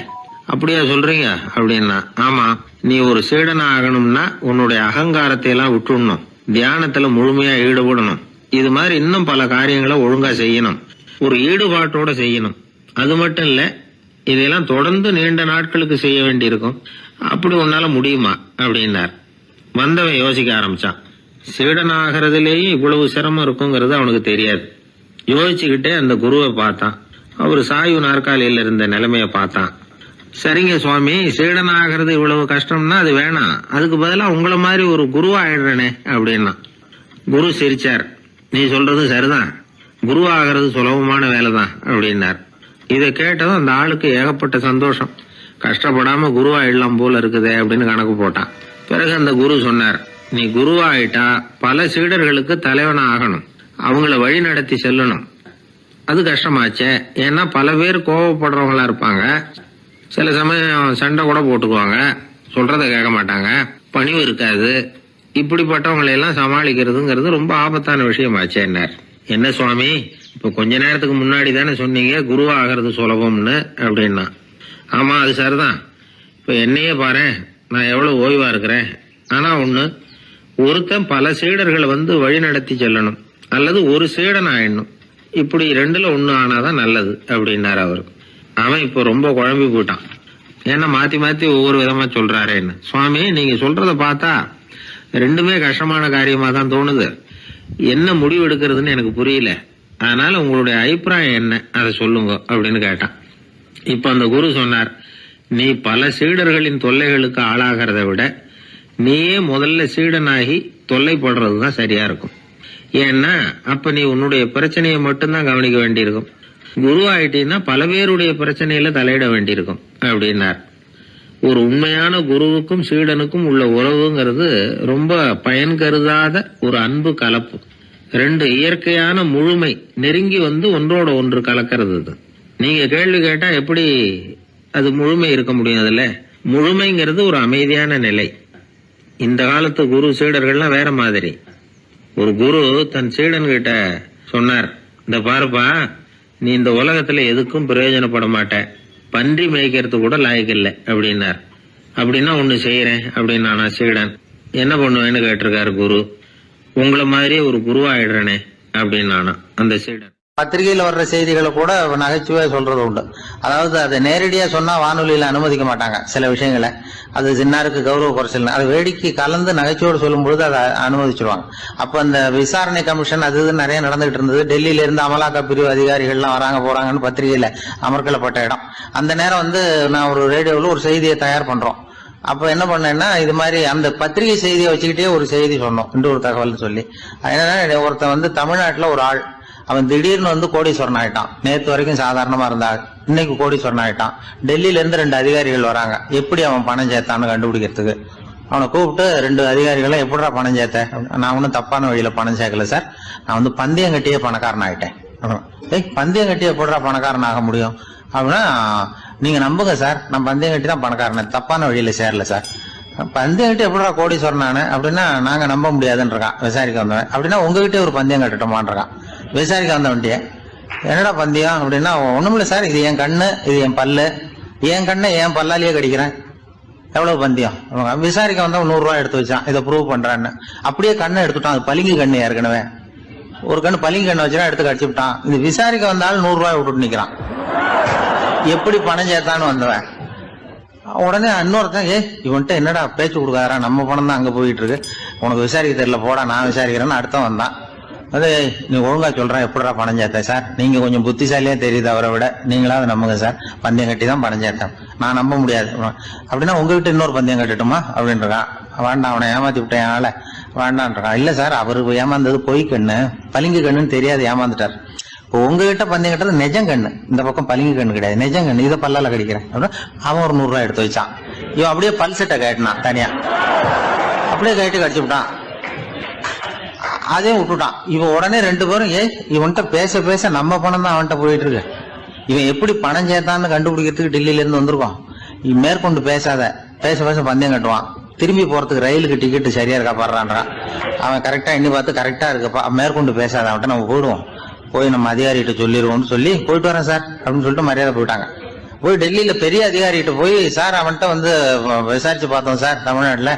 அப்படியா சொல்றீங்க அப்படின்னா. ஆமா, நீ ஒரு சீடனா ஆகணும்னா உன்னுடைய அகங்காரத்தை எல்லாம் விட்டுடணும், தியானத்துல முழுமையா ஈடுபடணும், இது மாதிரி இன்னும் பல காரியங்களை ஒழுங்கா செய்யணும், ஒரு ஈடுபாட்டோட செய்யணும். அது மட்டும் இல்ல, இதெல்லாம் தொடர்ந்து நீண்ட நாட்களுக்கு செய்ய வேண்டியிருக்கும். அப்படி உன்னால முடியுமா அப்படின்னார். வந்தவன் யோசிக்க ஆரம்பிச்சான். சீடனாகிறதுலேயே இவ்வளவு சிரமம் இருக்குங்கிறது அவனுக்கு தெரியாது. யோசிச்சுக்கிட்டே அந்த குருவை பார்த்தான். அவரு சாய்வு நாற்காலியில இருந்த நிலைமைய பார்த்தான். சரிங்க சுவாமி, சீடனாகிறது இவ்வளவு கஷ்டம்னா அது வேணாம், அதுக்கு பதிலா உங்களை மாதிரி ஒரு குருவா ஆயிடுறேனே அப்படின்னா. குரு சிரிச்சார். நீ சொல்றது சரிதான், குருவாகிறது சுலபமான வேலைதான் அப்படின்னார். இதை கேட்டதும் அந்த ஆளுக்கு ஏகப்பட்ட சந்தோஷம். கஷ்டப்படாம குருவாயிடலாம் போல இருக்குதே அப்படின்னு கணக்கு போட்டான். பிறகு அந்த குரு சொன்னார், நீ குருவாயிட்டா பல சீடர்களுக்கு தலைவனா ஆகணும், அவங்கள வழி நடத்தி செல்லணும். அது கஷ்டமாச்சே. ஏன்னா பல பேர் கோவப்படுறவங்களா இருப்பாங்க, சில சமயம் சண்டை கூட போட்டுக்குவாங்க, சொல்றத கேட்க மாட்டாங்க, பணிவு இருக்காது. இப்படிப்பட்டவங்களை எல்லாம் சமாளிக்கிறதுங்கிறது ரொம்ப ஆபத்தான விஷயமாச்சேன்னார். என்ன சுவாமி, இப்ப கொஞ்ச நேரத்துக்கு முன்னாடி தானே சொன்னீங்க குருவாகிறது சுலபம்னு அப்படின்னா. ஆமா, அது சரிதான். இப்ப என்னையே பாரு, நான் எவ்வளவு ஓய்வா இருக்கிறேன். ஆனா ஒண்ணு, ஒருத்தன் பல சீடர்களை வந்து வழி நடத்தி செல்லணும், அல்லது ஒரு சீடன் ஆயிடணும். இப்படி ரெண்டுல ஒண்ணு ஆனாதான் நல்லது அப்படின்னாரு அவரு. அவன் இப்ப ரொம்ப குழம்பி போயிட்டான். ஏன்னா மாத்தி மாத்தி ஒவ்வொரு விதமா சொல்றாரேன்னு. சுவாமி, நீங்க சொல்றத பார்த்தா ரெண்டுமே கஷ்டமான காரியமா தான் தோணுது. என்ன முடிவு எடுக்கிறதுன்னு எனக்கு புரியல. அதனால உங்களுடைய அபிப்பிராயம் என்ன, அதை சொல்லுங்க அப்படின்னு கேட்டான். இப்ப அந்த குரு சொன்னார், நீ பல சீடர்களின் தொல்லைகளுக்கு ஆளாகிறத விட நீயே முதல்ல சீடனாகி தொல்லைப்படுறதுதான் சரியா இருக்கும். ஏன்னா அப்ப நீ உன்னுடைய பிரச்சனையை மட்டும்தான் கவனிக்க வேண்டியிருக்கும். குரு ஆயிட்டீன்னா பல பேருடைய பிரச்சனையில தலையிட வேண்டியிருக்கும் அப்படின்னார். ஒரு உண்மையான குருவுக்கும் சீடனுக்கும் உள்ள உறவுங்கிறது ரொம்ப பயன் கருதாத ஒரு அன்பு கலப்பு. ரெண்டு இயற்கையான முழுமை நெருங்கி வந்து ஒன்றோட ஒன்று கலக்கிறது. அது நீங்க கேள்வி கேட்டா எப்படி அது முழுமை இருக்க முடியும்? அதுல முழுமைங்கிறது ஒரு அமைதியான நிலை. இந்த காலத்து குரு சீடர்கள்லாம் வேற மாதிரி. ஒரு குரு தன் சீடன் கிட்ட சொன்னார், இந்த பாருப்பா, நீ இந்த உலகத்துல எதுக்கும் பிரயோஜனப்பட மாட்ட, பன்றி மேய்க்கிறது கூட லாய்க்கில்லை அப்படின்னார். அப்படின்னா ஒண்ணு செய்யறேன் அப்படின்னா சீடன். என்ன பண்ணுவேன்னு கேட்டிருக்காரு குரு. உங்களை மாதிரியே ஒரு குருவாயிடுறனே அப்படின்னானா அந்த சீடன். பத்திரிகையில வர்ற செய்திகளை கூட நகைச்சுவையா சொல்றது உண்டு. அதாவது அதை நேரடியா சொன்னா வானொலியில அனுமதிக்க மாட்டாங்க சில விஷயங்களை. அது சின்னாருக்கு கௌரவ குறைச்சல், அதை வேடிக்கை கலந்து நகைச்சுவோடு சொல்லும் பொழுது அதை அனுமதிச்சிருவாங்க. அப்ப அந்த விசாரணை கமிஷன் அது இது நிறைய நடந்துகிட்டு இருந்தது. டெல்லியில இருந்து அமலாக்க பிரிவு அதிகாரிகள்லாம் வராங்க போறாங்கன்னு பத்திரிகையில அமர்க்கலப்பட்ட இடம். அந்த நேரம் வந்து நான் ஒரு ரேடியோவில் ஒரு செய்தியை தயார் பண்றோம். அப்ப என்ன பண்ணேன்னா, இது மாதிரி அந்த பத்திரிகை செய்தியை வச்சுக்கிட்டே ஒரு செய்தி சொன்னோம், இன்னொரு தகவல் சொல்லி. அதனால ஒருத்தன் வந்து தமிழ்நாட்டுல ஒரு ஆள், அவன் திடீர்னு வந்து கோடீஸ்வரன் ஆயிட்டான். நேத்து வரைக்கும் சாதாரணமா இருந்தா இன்னைக்கு கோடீஸ்வரன் ஆயிட்டான். டெல்லியில இருந்து 2 அதிகாரிகள் வராங்க, எப்படி அவன் பணம் சேர்த்தான்னு கண்டுபிடிக்கிறதுக்கு. அவனை கூப்பிட்டு 2 அதிகாரிகளும் எப்படிடா பணம் சேர்த்த? நான் ஒன்னும் தப்பான வழியில பணம் சேர்க்கல சார், நான் வந்து பந்தயம் கட்டியே பணக்காரன் ஆயிட்டேன். பந்தயம் கட்டி எப்படிடா பணக்காரன் ஆக முடியும் அப்படின்னா, நீங்க நம்புங்க சார், நான் பந்தயம் கட்டி தான் பணக்காரன், தப்பான வழியில சேரல சார். பந்தயம் கட்டி எப்படிடா கோடீஸ்வரன் நானு அப்படின்னா, நாங்க நம்ப முடியாதுன்றான் விசாரிக்க வந்தவன். அப்படின்னா உங்ககிட்டே ஒரு பந்தயம் கட்டட்டுமான்றான் விசாரிக்க வந்தவன்ட்டிய. என்னடா பந்தயம் அப்படின்னா, ஒண்ணுமில்ல சார், இது என் கண்ணு, இது என் பல்லு, என் கண்ணை என் பல்லாலேயே கடிக்கிறேன், எவ்வளவு பந்தயம். விசாரிக்க வந்தா 100 ரூபாய் எடுத்து வச்சான், இதை ப்ரூவ் பண்றான்னு. அப்படியே கண்ணை எடுத்துட்டான். அது பளிங்கு கண்ணு, ஏற்கனவே ஒரு கண்ணு பளிங்கு கண்ணு வச்சுனா எடுத்து கடிச்சு விட்டான். இது விசாரிக்க வந்தாலும் 100 ரூபாய் விட்டுட்டு நிக்கிறான். எப்படி பணம் சேர்த்தான்னு வந்தவன். உடனே இன்னொருத்தன், இவன்ட்ட என்னடா பேச்சு கொடுக்காரா, நம்ம பணம் தான் அங்க போயிட்டு இருக்கு, உனக்கு விசாரிக்க தெரியல, போடா நான் விசாரிக்கிறேன்னு அடுத்த வந்தான். அது நீ ஒழுங்கா சொல்றேன், எப்படிடா பணம் சேர்த்தேன் சார், நீங்க கொஞ்சம் புத்திசாலியா தெரியுது அவரை விட, நீங்களாவது நம்புங்க சார், பந்தயம் கட்டி தான் பணம் சேர்த்தேன், நான் நம்ப முடியாது அப்படின்னா உங்ககிட்ட இன்னொரு பந்தயம் கட்டட்டுமா அப்படின்றான். வேண்டாம், அவனை ஏமாத்தி விட்டேன் ஆள வேண்டான்றான். இல்ல சார், அவரு ஏமாந்தது பொய் கண்ணு, பளிங்கு கண்ணுன்னு தெரியாது, ஏமாந்துட்டார். இப்போ உங்ககிட்ட பந்தயம் கட்டுறது நெஜம் கண்ணு, இந்த பக்கம் பளிங்கு கண்ணு கிடையாது, நெஜம் கண்ணு, இதை பல்லால கடிக்கிறேன் அப்படின்னா அவன் ஒரு 100 ரூபாய் எடுத்து வச்சான். இவன் அப்படியே பல்செட்டை கேட்டினான் தனியா, அப்படியே கேட்டு கடிச்சு விட்டான். அதையும் விட்டுட்டான். இவன் உடனே 2 பேரும், இவன்கிட்ட பேச பேச நம்ம பணம் தான் அவன்கிட்ட போயிட்டு இருக்கு, இவன் எப்படி பணம் சேர்த்தான்னு கண்டுபிடிக்கிறதுக்கு டெல்லியில இருந்து வந்திருக்கோம், மேற்கொண்டு பேசாத, பேச பேச பந்தயம் கட்டுவான். திரும்பி போறதுக்கு ரயிலுக்கு டிக்கெட்டு சரியா இருக்கா பாடுறான்றான். அவன் கரெக்டா எண்ணி பார்த்து கரெக்டா இருக்குப்பா, மேற்கொண்டு பேசாத, அவன்கிட்ட நம்ம போயிடுவோம், போய் நம்ம அதிகாரிகிட்ட சொல்லிடுவோம்னு சொல்லி போயிட்டு வரேன் சார் அப்படின்னு சொல்லிட்டு மரியாதை போயிட்டாங்க. போய் டெல்லியில பெரிய அதிகாரிகிட்ட போய், சார் அவன்கிட்ட வந்து விசாரிச்சு பார்த்தோம் சார், தமிழ்நாட்டுல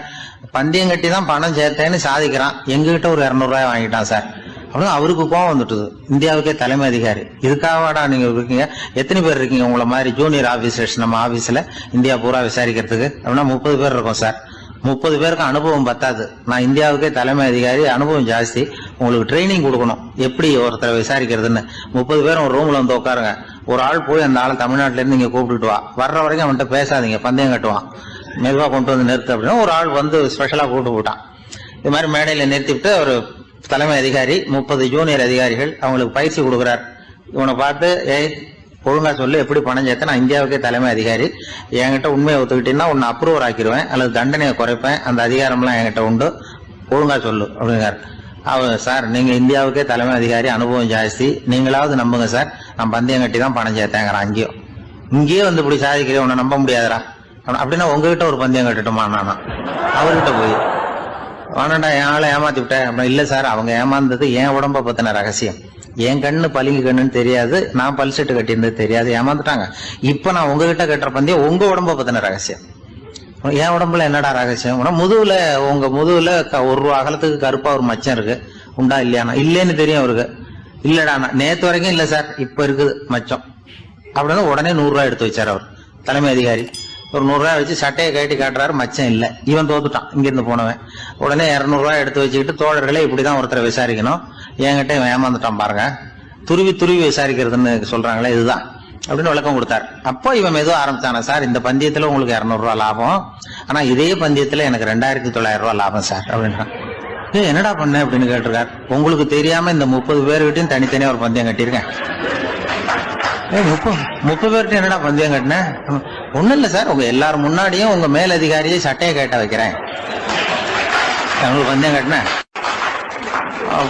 பந்தயம் கட்டி தான் பணம் சேர்த்தேன்னு சாதிக்கிறான், எங்ககிட்ட ஒரு 200 ரூபாய் வாங்கிட்டான் சார் அப்படின்னு. அவருக்கு கோவம் வந்துட்டுது. இந்தியாவுக்கே தலைமை அதிகாரி, இதுக்காகவாடா நீங்க இருக்கீங்க, எத்தனை பேர் இருக்கீங்க உங்களை மாதிரி ஜூனியர் ஆபீசர்ஸ் நம்ம ஆபீஸ்ல இந்தியா பூரா விசாரிக்கிறதுக்கு அப்படின்னா 30 பேர் இருக்கோம் சார். 30 பேருக்கு அனுபவம் பத்தாது, நான் இந்தியாவுக்கே தலைமை அதிகாரி, அனுபவம் ஜாஸ்தி, உங்களுக்கு ட்ரைனிங் கொடுக்கணும் எப்படி ஒருத்தரை விசாரிக்கிறதுன்னு. 30 பேரும் ஒரு ரூம்ல வந்து உட்காருங்க, ஒரு ஆள் போய் அந்த ஆள் தமிழ்நாட்டுல இருந்து இங்க கூப்பிட்டுட்டு வா, வர்ற வரைக்கும் அவன்கிட்ட பேசாதீங்க, பந்தயம் கட்டுவான், மெதுவா கொண்டு வந்து நிறுத்து அப்படின்னா ஒரு ஆள் வந்து ஸ்பெஷலா கூப்பிட்டு போட்டான். இது மாதிரி மேடையில நிறுத்திவிட்டு ஒரு தலைமை அதிகாரி 30 ஜூனியர் அதிகாரிகள் அவங்களுக்கு பயிற்சி கொடுக்குறார். இவனை பார்த்து, ஒழுங்கா சொல்லு, எப்படி பணம் சேர்த்த, நான் இந்தியாவுக்கே தலைமை அதிகாரி, என்கிட்ட உண்மையை ஒத்துக்கிட்டீங்கன்னா உன்னை அப்ரூவர் ஆக்கிடுவேன் அல்லது தண்டனையை குறைப்பேன், அந்த அதிகாரம்லாம் என்கிட்ட உண்டு, ஒழுங்கா சொல்லு அப்படிங்கிறார். அவர், சார் நீங்க இந்தியாவுக்கே தலைமை அதிகாரி, அனுபவம் ஜாஸ்தி, நீங்களாவது நம்புங்க சார், நான் பந்தயம் கட்டி தான் பணம் சேர்த்தேங்கிறான். இங்கேயே வந்து இப்படி சாதிக்கிறேன், உன்னை நம்ப முடியாதரா அப்படின்னா உங்ககிட்ட ஒரு பந்தயம் கட்டட்டுமா நானா அவர்கிட்ட போய், வேணாண்டா என் ஆளை ஏமாத்தி விட்டேன் அப்படின்னா. இல்ல சார், அவங்க ஏமாந்தது என் உடம்ப பத்தின ரகசியம், என் கண்ணு பளிங்கு கண்ணுன்னு தெரியாது, நான் பல்செட்டு கட்டியிருந்தது தெரியாது, ஏமாந்துட்டாங்க. இப்ப நான் உங்ககிட்ட கட்டுற பந்தயம் உங்க உடம்ப பத்தின ரகசியம், என் உடம்புல என்னடா ரகசியம்? முதுகுல உங்க முதுகுல 1 ரூபா அகலத்துக்கு கருப்பா ஒரு மச்சம் இருக்கு, உண்டா இல்லையானா? இல்லைன்னு தெரியும் அவருக்கு. இல்லடா நேத்து வரைக்கும் இல்ல சார், இப்ப இருக்குது மச்சம் அப்படின்னு உடனே 100 ரூபாய் எடுத்து வச்சார் அவர் தலைமை அதிகாரி. ஒரு 100 ரூபாய் வச்சு சட்டையை கட்டி காட்டுறாரு, மச்சம் இல்ல. இவன் தோத்துட்டான், இங்கிருந்து போனவன். உடனே 200 ரூபாய் எடுத்து வச்சுக்கிட்டு, தோழர்களே இப்படிதான் ஒருத்தரை விசாரிக்கணும், என்கிட்ட இவன் ஏமாந்துட்டான் பாருங்க, துருவி துருவி விசாரிக்கிறதுன்னு சொல்றாங்களே இதுதான் அப்படின்னு விளக்கம் கொடுத்தாரு. அப்போ இவன் மெதுவா ஆரம்பிச்சானா, சார் இந்த பந்தயத்துல உங்களுக்கு 200 ரூபாய் லாபம், ஆனா இதே பந்தயத்துல எனக்கு 2900 ரூபாய் லாபம் சார் அப்படின்றான். என்னடா பண்ண அப்படின்னு கேட்டிருக்காரு. உங்களுக்கு தெரியாம இந்த 30 பேர்கிட்டையும் தனித்தனியா ஒரு பந்தயம் கட்டியிருக்கேன். 30 பேர்கிட்ட என்னடா பந்தயம் கட்டினேன்? ஒண்ணும் இல்ல சார், உங்க எல்லாரும் முன்னாடியும் உங்க மேல் அதிகாரியை சட்டையை கேட்ட வைக்கிறேன், உங்களுக்கு பந்தயம் கட்டினேன்.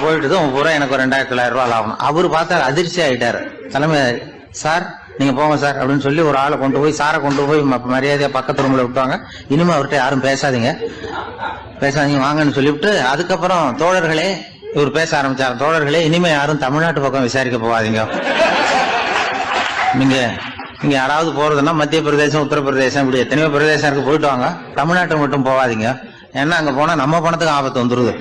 போயிட்டு பூரா எனக்கு 2900 ரூபாய் லாபம். அவரு பார்த்தாரு, அதிர்ச்சி ஆயிட்டாரு. தலைமை சார் நீங்க போங்க சார் அப்படின்னு சொல்லி ஒரு ஆளை கொண்டு போய், சாரை கொண்டு போய் மரியாதையா பக்கத்து ரூம்ல விட்டாங்க. இனிமே அவர்கிட்ட யாரும் பேசாதீங்க வாங்கன்னு சொல்லிவிட்டு, அதுக்கப்புறம் தோழர்களே இவர் பேச ஆரம்பிச்சார். தோழர்களே இனிமே யாரும் தமிழ்நாட்டு பக்கம் விசாரிக்க போகாதீங்க, நீங்க யாராவது போறதுன்னா மத்திய பிரதேசம், உத்தரப்பிரதேசம், இப்படி எத்தனையோ பிரதேசம் இருக்கு, போயிட்டு வாங்க, தமிழ்நாட்டுக்கு மட்டும் போகாதீங்க, ஏன்னா அங்க போனா நம்ம பணத்துக்கு ஆபத்து வந்துருது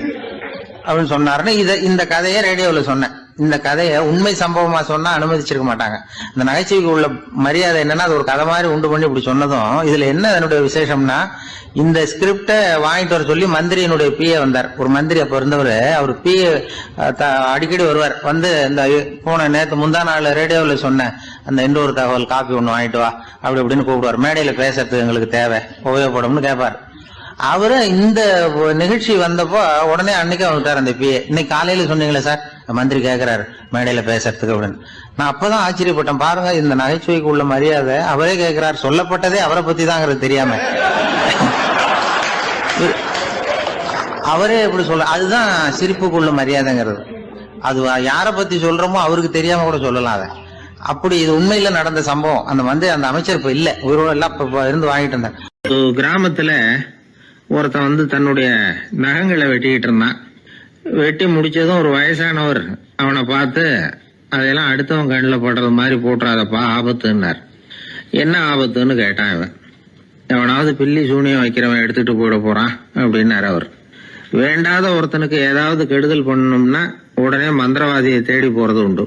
அப்படின்னு சொன்னாருன்னு இந்த கதையை ரேடியோவில் சொன்னேன். இந்த கதையை உண்மை சம்பவமா சொன்னா அனுமதிச்சிருக்க மாட்டாங்க. இந்த நகைச்சுவைக்கு உள்ள மரியாதை என்னன்னா, அது ஒரு கதை மாதிரி உண்டு பண்ணி இப்படி சொன்னதும், இதுல என்ன அதனுடைய விசேஷம்னா, இந்த ஸ்கிரிப்ட வாங்கிட்டு வர சொல்லி மந்திரியினுடைய பிஏ வந்தார். ஒரு மந்திரி அப்ப இருந்தவர், அவர் பிஏ அடிக்கடி வருவார். வந்து இந்த போன நேற்று முந்தா நாள் ரேடியோவில் சொன்ன அந்த இன்னொரு தகவல் காப்பி ஒண்ணு வாங்கிட்டு வா அப்படி இப்படின்னு கூப்பிடுவார். மேடையில பேசுறதுக்கு எங்களுக்கு தேவை, உபயோகப்படும்னு கேட்பார். அவரு இந்த நிகழ்ச்சி வந்தப்போ உடனே அன்னைக்கு வந்துட்டார் அந்த பிஏ. இன்னைக்கு காலையில சொன்னீங்களே சார், மந்திரி கேட்கிறாரு மேடையில பேசுறதுக்கு அப்படின்னு. நான் அப்பதான் ஆச்சரியப்பட்டேன். பாருங்க, இந்த நகைச்சுவைக்கு உள்ள மரியாதை. அவரே கேட்கிறார், சொல்லப்பட்டதே அவரை பத்தி தாங்கிறது தெரியாம அவரே எப்படி சொல்ல. அதுதான் சிரிப்புக்குள்ள மரியாதைங்கிறது. அது யாரை பத்தி சொல்றோமோ அவருக்கு தெரியாம கூட சொல்லலாம் அதை. அப்படி இது உண்மையில நடந்த சம்பவம். அந்த அமைச்சர் இப்ப இல்ல, உயிரோட எல்லாம் இருந்து வாங்கிட்டு இருந்தார். கிராமத்துல ஒருத்தன் தன்னுடைய நகங்களை வெட்டிக்கிட்டு இருந்தான். வெட்டி முடிச்சதும் ஒரு வயசானவர் அவனை பார்த்து, அதெல்லாம் அடுத்தவன் கண்ணில் படுறது மாதிரி போட்டுறாதப்பா, ஆபத்துன்னார். என்ன ஆபத்துன்னு கேட்டான் இவன். எவனாவது பில்லி சூனியம் வைக்கிறவன் எடுத்துட்டு போயிட போறான் அப்படின்னாரு அவர். வேண்டாத ஒருத்தனுக்கு ஏதாவது கெடுதல் பண்ணணும்னா உடனே மந்திரவாதியை தேடி போறது உண்டு.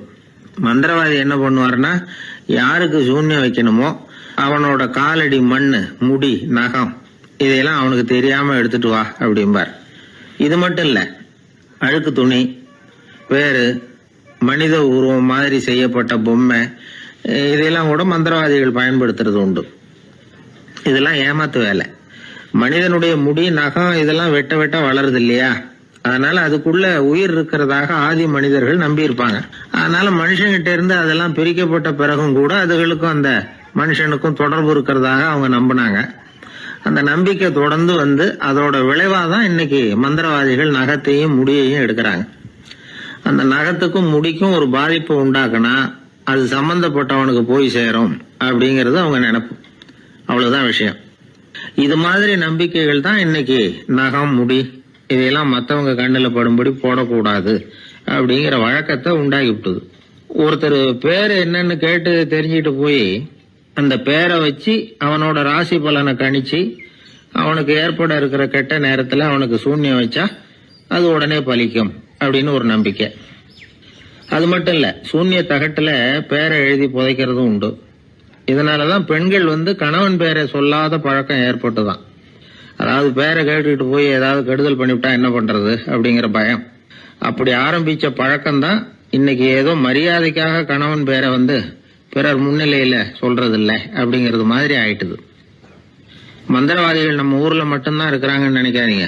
மந்திரவாதி என்ன பண்ணுவாருன்னா, யாருக்கு சூன்யம் வைக்கணுமோ அவனோட காலடி மண்ணு, முடி, நகம் இதையெல்லாம் அவனுக்கு தெரியாம எடுத்துட்டு வா அப்படிம்பார். இது மட்டும் இல்ல, அழுக்கு துணி, வேறு மனித உருவம் மாதிரி செய்யப்பட்ட பொம்மை, இதையெல்லாம் கூட மந்திரவாதிகள் பயன்படுத்துறது உண்டு. இதெல்லாம் ஏமாத்து வேலை. மனிதனுடைய முடி, நகம் இதெல்லாம் வெட்ட வெட்ட வளருது இல்லையா, அதனால அதுக்குள்ள உயிர் இருக்கிறதாக ஆதி மனிதர்கள் நம்பி இருப்பாங்க. அதனால மனுஷங்கிட்ட இருந்து அதெல்லாம் பிரிக்கப்பட்ட பிறகும் கூட அதுகளுக்கும் அந்த மனுஷனுக்கும் தொடர்பு இருக்கிறதாக அவங்க நம்பினாங்க. அந்த நம்பிக்கை தொடர்ந்து அதோட விளைவாதான் இன்னைக்கு மந்திரவாதிகள் நகத்தையும் முடியையும் எடுக்கிறாங்க. அந்த நகத்துக்கும் முடிக்கும் ஒரு பாதிப்பு உண்டாக்குனா அது சம்பந்தப்பட்டவனுக்கு போய் சேரும் அப்படிங்கிறது அவங்க நினைப்பு. அவ்வளவுதான் விஷயம். இது மாதிரி நம்பிக்கைகள் தான் இன்னைக்கு நகம், முடி இதையெல்லாம் மற்றவங்க கண்ணில் படும்படி போடக்கூடாது அப்படிங்கிற வழக்கத்தை உண்டாகி விட்டுது. ஒருத்தர் பேரு என்னன்னு கேட்டு தெரிஞ்சுட்டு போய் அந்த பேரை வச்சு அவனோட ராசி பலனை கணிச்சு அவனுக்கு ஏற்பட இருக்கிற கெட்ட நேரத்துல அவனுக்கு சூன்யம் வச்சா அது உடனே பலிக்கும் அப்படின்னு ஒரு நம்பிக்கை. அது மட்டும் இல்ல, சூன்ய தகட்டுல பேரை எழுதி புதைக்கிறதும் உண்டு. இதனாலதான் பெண்கள் கணவன் பேரை சொல்லாத பழக்கம் ஏற்பட்டுதான். அதாவது பேரை கேட்டுக்கிட்டு போய் ஏதாவது கெடுதல் பண்ணிவிட்டா என்ன பண்றது அப்படிங்கிற பயம். அப்படி ஆரம்பிச்ச பழக்கம்தான் இன்னைக்கு ஏதோ மரியாதைக்காக கணவன் பேரை பிறர் முன்னிலையில சொல்றது இல்லை அப்படிங்கிறது மாதிரி ஆயிட்டுது. மந்திரவாதிகள் நம்ம ஊர்ல மட்டும்தான் இருக்கிறாங்கன்னு நினைக்காதீங்க,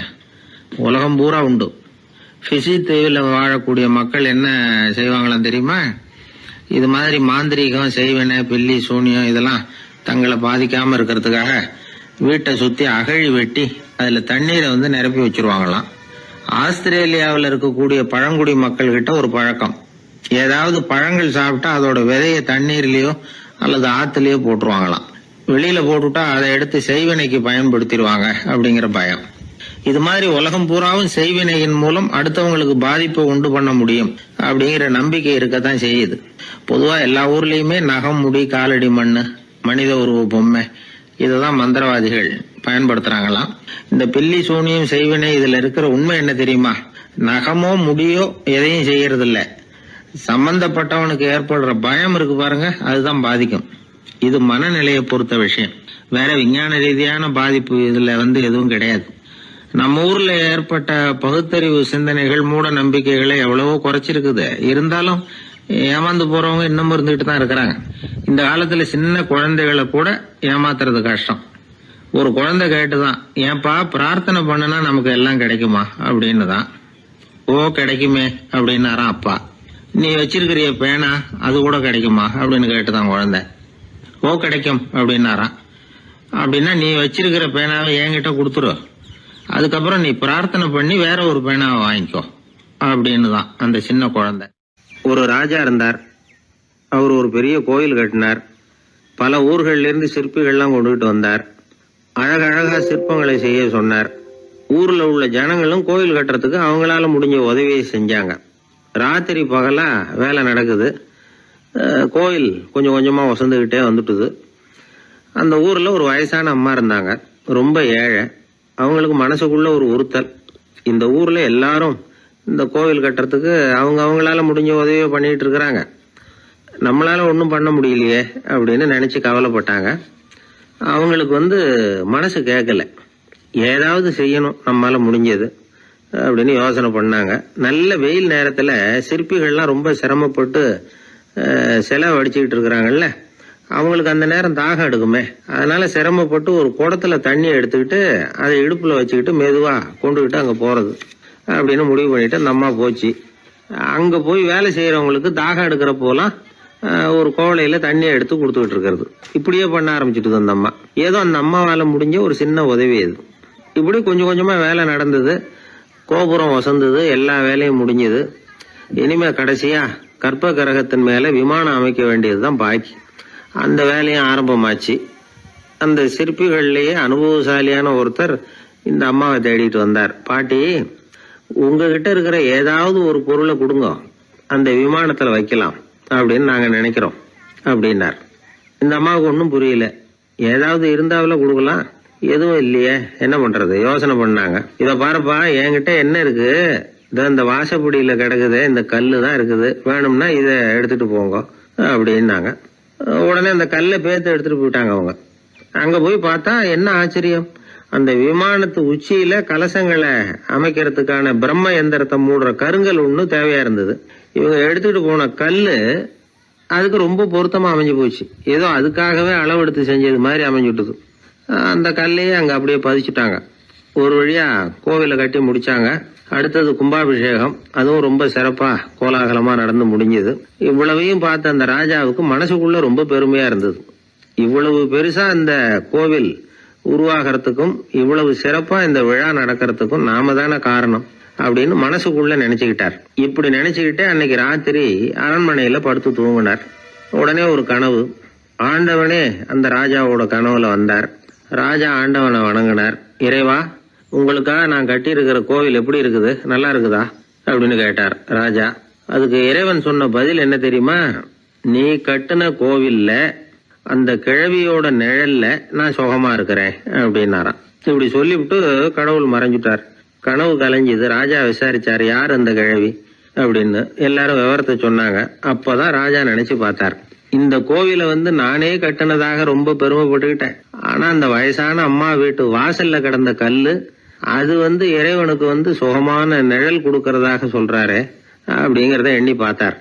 உலகம் பூரா உண்டு. பிசி தீவில் வாழக்கூடிய மக்கள் என்ன செய்வாங்களாம் தெரியுமா? இது மாதிரி மாந்திரீகம், செய்வன, பில்லி, சூனியம் இதெல்லாம் தங்களை பாதிக்காம இருக்கிறதுக்காக வீட்டை சுத்தி அகழி வெட்டி அதுல தண்ணீரை நிரப்பி வச்சிருவாங்களாம். ஆஸ்திரேலியாவில் இருக்கக்கூடிய பழங்குடி மக்கள் கிட்ட ஒரு பழக்கம், ஏதாவது பழங்கள் சாப்பிட்டா அதோட விதைய தண்ணீர்லயோ அல்லது ஆத்துலயோ போட்டுருவாங்களாம். வெளியில போட்டுட்டா அதை எடுத்து செய்வினைக்கு பயன்படுத்திடுவாங்க அப்படிங்கிற பயம். இது மாதிரி உலகம் பூராவும் செய்வினையின் மூலம் அடுத்தவங்களுக்கு பாதிப்பை உண்டு பண்ண முடியும் அப்படிங்கிற நம்பிக்கை இருக்கத்தான் செய்யுது. பொதுவா எல்லா ஊர்லயுமே நகம், முடி, காலடி மண்ணு, மனித உருவ பொம்மை இததான் மந்திரவாதிகள் பயன்படுத்துறாங்களாம். இந்த பில்லி சூனியம் செய்வினை இதுல இருக்கிற உண்மை என்ன தெரியுமா? நகமோ முடியோ எதையும் செய்யறது இல்ல, சம்பந்தப்பட்டவனுக்கு ஏற்படுற பயம் இருக்கு பாருங்க, அதுதான் பாதிக்கும். இது மனநிலையை பொறுத்த விஷயம், வேற விஞ்ஞான ரீதியான பாதிப்பு இதுல எதுவும் கிடையாது. நம்ம ஊர்ல ஏற்பட்ட பகுத்தறிவு சிந்தனைகள் மூட நம்பிக்கைகளை எவ்வளவோ குறைச்சிருக்குது. இருந்தாலும் ஏமாந்து போறவங்க இன்னும் இருந்துகிட்டு தான் இருக்கிறாங்க. இந்த காலத்துல சின்ன குழந்தைகளை கூட ஏமாத்துறது கஷ்டம். ஒரு குழந்தை கேட்டுதான், ஏன்பா பிரார்த்தனை பண்ணுனா நமக்கு எல்லாம் கிடைக்குமா அப்படின்னு தான். ஓ கிடைக்குமே அப்படின்னாராம் அப்பா. நீ வச்சிருக்கிறிய பேனா அது கூட கிடைக்குமா அப்படின்னு கேட்டுதான் குழந்தை. ஓ கிடைக்கும் அப்படின்னாராம். அப்படின்னா நீ வச்சிருக்கிற பேனாவை என்கிட்ட கொடுத்துரு, அதுக்கப்புறம் நீ பிரார்த்தனை பண்ணி வேற ஒரு பேனாவை வாங்கிக்கோ அப்படின்னு தான் அந்த சின்ன குழந்தை. ஒரு ராஜா இருந்தார். அவர் ஒரு பெரிய கோயில் கட்டினார். பல ஊர்கள்ல இருந்து சிற்பிகள்லாம் கொண்டுகிட்டு வந்தார். அழகழகா சிற்பங்களை செய்ய சொன்னார். ஊர்ல உள்ள ஜனங்களும் கோயில் கட்டுறதுக்கு அவங்களால முடிஞ்ச உதவியை செஞ்சாங்க. ராத்திரி பகலா வேலை நடக்குது. கோயில் கொஞ்சம் கொஞ்சமா வசந்துகிட்டே வந்துட்டுது. அந்த ஊர்ல ஒரு வயசான அம்மா இருந்தாங்க, ரொம்ப ஏழை. அவங்களுக்கு மனசுக்குள்ள ஒரு உறுத்தல், இந்த ஊர்ல எல்லாரும் இந்த கோவில் கட்டுறதுக்கு அவங்களால முடிஞ்ச உதவியை பண்ணிட்டு இருக்கிறாங்க, நம்மளால ஒன்றும் பண்ண முடியலையே அப்படின்னு நினைச்சு கவலைப்பட்டாங்க. அவங்களுக்கு மனசு கேட்கல, ஏதாவது செய்யணும் நம்மளால முடிஞ்சது அப்படின்னு யோசனை பண்ணாங்க. நல்ல வெயில் நேரத்துல சிற்பிகள்லாம் ரொம்ப சிரமப்பட்டு சிலை வடிச்சுக்கிட்டு இருக்கிறாங்கல்ல, அவங்களுக்கு அந்த நேரம் தாகம் எடுக்குமே, அதனால சிரமப்பட்டு ஒரு குடத்துல தண்ணி எடுத்துக்கிட்டு அதை இடுப்புல வச்சுக்கிட்டு மெதுவா கொண்டுகிட்டு அங்க போறது அப்படின்னு முடிவு பண்ணிட்டு அந்த அம்மா போச்சு. அங்க போய் வேலை செய்யறவங்களுக்கு தாகம் எடுக்கிற போலாம் ஒரு கோவலையில தண்ணியை எடுத்து கொடுத்துக்கிட்டு இருக்கிறது. இப்படியே பண்ண ஆரம்பிச்சுட்டு அந்த அம்மா. ஏதோ அந்த அம்மாவால முடிஞ்ச ஒரு சின்ன உதவி அது. இப்படி கொஞ்சம் கொஞ்சமா வேலை நடந்தது. கோபுரம் வசந்தது, எல்லா வேலையும் முடிஞ்சது. இனிமே கடைசியா கற்ப கிரகத்தின் மேல விமானம் அமைக்க வேண்டியதுதான் பாக்கி. அந்த வேலையும் ஆரம்பமாச்சு. அந்த சிற்பிகள்லயே அனுபவசாலியான ஒருத்தர் இந்த அம்மாவை தேடிட்டு வந்தார். பாட்டி, உங்ககிட்ட இருக்கிற ஏதாவது ஒரு பொருளை கொடுங்க, அந்த விமானத்துல வைக்கலாம் அப்படின்னு நாங்க நினைக்கிறோம் அப்படின்னார். இந்த அம்மாவுக்கு ஒன்றும் புரியல. ஏதாவது இருந்தாவில கொடுக்கலாம், எதுவும் இல்லையே, என்ன பண்றது யோசனை பண்ணாங்க. இத பாருப்பா, என்கிட்ட என்ன இருக்கு, இந்த வாசப்படியில கிடக்குது, இந்த கல்லு தான் இருக்குது, வேணும்னா இத எடுத்துட்டு போங்க அப்படின்னாங்க. உடனே அந்த கல்லை பேத்து எடுத்துட்டு போயிட்டாங்க அவங்க. அங்க போய் பார்த்தா என்ன ஆச்சரியம், அந்த விமானத்து உச்சியில கலசங்களை அமைக்கிறதுக்கான பிரம்ம எந்திரத்தை மூடுற கருங்கல் ஒண்ணு தேவையா இருந்தது. இவங்க எடுத்துட்டு போன கல்லு அதுக்கு ரொம்ப பொருத்தமா அமைஞ்சு போச்சு. ஏதோ அதுக்காகவே அளவெடுத்து செஞ்சது மாதிரி அமைஞ்சுட்டுது. அந்த கல்லையே அங்க அப்படியே பதிச்சுட்டாங்க. ஒரு வழியா கோவிலை கட்டி முடிச்சாங்க. அடுத்தது கும்பாபிஷேகம், அதுவும் ரொம்ப சிறப்பா கோலாகலமா நடந்து முடிஞ்சது. இவ்வளவையும் பார்த்த அந்த ராஜாவுக்கு மனசுக்குள்ள ரொம்ப பெருமையா இருந்தது. இவ்வளவு பெருசா இந்த கோவில் உருவாகிறதுக்கும் இவ்வளவு சிறப்பா இந்த விழா நடக்கிறதுக்கும் நாம தானே காரணம் அப்படின்னு மனசுக்குள்ள நினைச்சுக்கிட்டார். இப்படி நினைச்சுக்கிட்டே அன்னைக்கு ராத்திரி அரண்மனையில படுத்து தூங்கினார். உடனே ஒரு கனவு. ஆண்டவனே அந்த ராஜாவோட கனவுல வந்தார். ராஜா ஆண்டவனை வணங்கினார். இறைவா, உங்களுக்காக நான் கட்டி இருக்கிற கோவில் எப்படி இருக்குது, நல்லா இருக்குதா அப்படின்னு கேட்டார் ராஜா. அதுக்கு இறைவன் சொன்ன பதில் என்ன தெரியுமா? நீ கட்டின கோவில்ல அந்த கிழவியோட நிழல்ல நான் சுகமா இருக்கிறேன் அப்படின்னாராம். இப்படி சொல்லிவிட்டு கடவுள் மறைஞ்சுட்டார். கனவு கலைஞ்சது. ராஜா விசாரிச்சார், யார் அந்த கிழவி அப்படின்னு. எல்லாரும் விவரத்தை சொன்னாங்க. அப்பதான் ராஜா நினைச்சு பார்த்தார், இந்த கோவிலை நானே கட்டினதாக ரொம்ப பெருமைப்பட்டுக்கிட்டேன். ஆனா அந்த வயசான அம்மா வீட்டு வாசல்ல கிடந்த கல்லு அது இறைவனுக்கு சுகமான நிழல் கொடுக்கறதாக சொல்றாரு அப்படிங்கறத எண்ணி பார்த்தார்.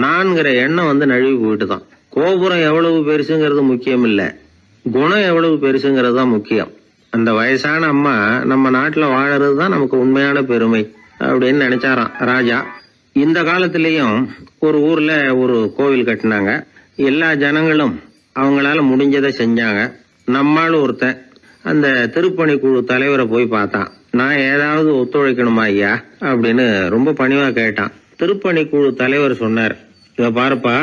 நான்கிற எண்ணம் நழுவி போயிட்டுதான். கோபுரம் எவ்வளவு பெருசுங்கிறது முக்கியம் இல்ல, குணம் எவ்வளவு பெருசுங்கிறது தான் முக்கியம். அந்த வயசான அம்மா நம்ம நாட்டுல வாழறது தான் நமக்கு உண்மையான பெருமை அப்படின்னு நினைச்சாராம் ராஜா. இந்த காலத்திலயும் ஒரு ஊர்ல ஒரு கோவில் கட்டினாங்க. எல்லா ஜனங்களும் அவங்களால முடிஞ்சதை செஞ்சாங்க. நம்மால் ஒருத்தன் அந்த திருப்பணி குழு தலைவரை போய் பார்த்தான். நான் ஏதாவது ஒத்துழைக்கணுமா ஐயா அப்படின்னு ரொம்ப பணிவா கேட்டான். திருப்பணி குழு தலைவர் சொன்னார், இத பாருப்பா,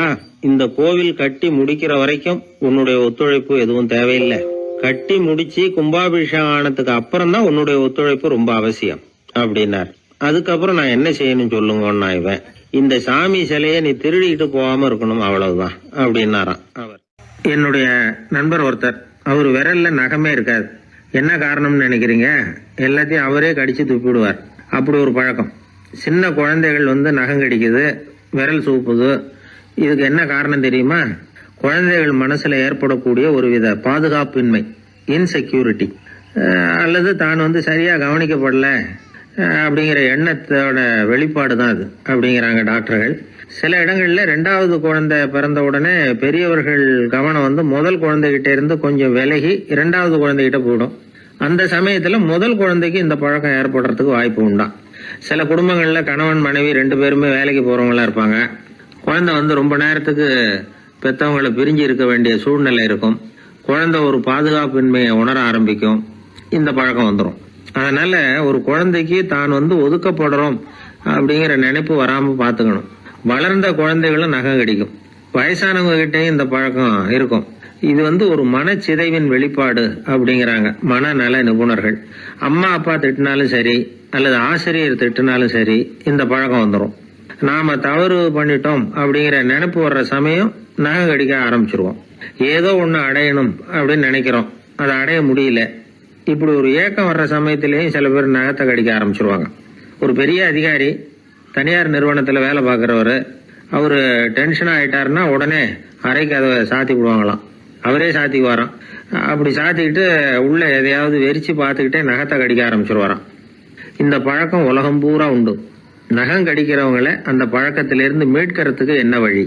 இந்த கோவில் கட்டி முடிக்கிற வரைக்கும் உன்னுடைய ஒத்துழைப்பு எதுவும் தேவையில்லை. கட்டி முடிச்சு கும்பாபிஷேகம் ஆனதுக்கு அப்புறம் தான் உன்னுடைய ஒத்துழைப்பு ரொம்ப அவசியம் அப்படின்னார். அதுக்கப்புறம் நான் என்ன செய்யணும் சொல்லுங்கன்னா, இவன் இந்த சாமி சிலையை நீ திருடிட்டு போகாம இருக்கணும், அவ்வளவுதான் அப்படின்னாராம் அவர். என்னுடைய நண்பர் ஒருத்தர், அவர் விரல்ல நகமே இருக்காது. என்ன காரணம்னு நினைக்கிறீங்க? எல்லாத்தையும் அவரே கடிச்சு துப்பிடுவார். அப்படி ஒரு பழக்கம். சின்ன குழந்தைகள் நகம் கடிக்குது, விரல் சூப்புது. இதுக்கு என்ன காரணம் தெரியுமா? குழந்தைகள் மனசுல ஏற்படக்கூடிய ஒருவித பாதுகாப்பின்மை, இன்செக்யூரிட்டி, அல்லது தான் சரியா கவனிக்கப்படல அப்படிங்கிற எண்ணத்தோட வெளிப்பாடு தான் அது அப்படிங்கிறாங்க டாக்டர்கள். சில இடங்கள்ல 2வது குழந்தை பிறந்த உடனே பெரியவர்கள் கவனம் முதல் குழந்தைகிட்ட இருந்து கொஞ்சம் விலகி 2வது குழந்தைகிட்ட போயிடும். அந்த சமயத்துல முதல் குழந்தைக்கு இந்த பழக்கம் ஏற்படுறதுக்கு வாய்ப்பு உண்டா. சில குடும்பங்கள்ல கணவன் மனைவி 2 பேருமே வேலைக்கு போறவங்களா இருப்பாங்க. குழந்தை ரொம்ப நேரத்துக்கு பெத்தவங்களை பிரிஞ்சு இருக்க வேண்டிய சூழ்நிலை இருக்கும். குழந்தை ஒரு பாதுகாப்பின்மையை உணர ஆரம்பிக்கும். இந்த பழக்கம் வந்துடும். அதனால ஒரு குழந்தைக்கு தான் ஒதுக்கப்படுறோம் அப்படிங்கிற நினைப்பு வராம பாத்துக்கணும். வளர்ந்த குழந்தைகளும் நகம் கடிக்கும். வயசானவங்க கிட்டையும் இந்த பழக்கம் இருக்கும். இது ஒரு மனச்சிதைவின் வெளிப்பாடு அப்படிங்கிறாங்க மனநல நிபுணர்கள். அம்மா அப்பா திட்டினாலும் சரி, அல்லது ஆசிரியர் திட்டினாலும் சரி, இந்த பழக்கம் வந்துடும். நாம தவறு பண்ணிட்டோம் அப்படிங்கிற நினைப்பு வர்ற சமயம் நகம் கடிக்க ஆரம்பிச்சிருவோம். ஏதோ ஒண்ணு அடையணும் அப்படின்னு நினைக்கிறோம், அதை அடைய முடியல. இப்படி ஒரு ஏக்கம் வர்ற சமயத்திலேயும் சில பேர் நகத்தை கடிக்க ஆரம்பிச்சிருவாங்க. ஒரு பெரிய அதிகாரி, தனியார் நிறுவனத்துல வேலை பார்க்கிறவரு, அவரு டென்ஷன் ஆயிட்டாருன்னா உடனே அறைக்கு அதை சாத்தி விடுவாங்களாம். அவரே சாத்திக்குவாராம். அப்படி சாத்திக்கிட்டு உள்ள எதையாவது வெறிச்சு பார்த்துக்கிட்டே நகத்தை கடிக்க ஆரம்பிச்சிருவாராம். இந்த பழக்கம் உலகம் பூரா உண்டு. நகம் கடிக்கிறவங்களை அந்த பழக்கத்திலிருந்து மீட்கிறதுக்கு என்ன வழி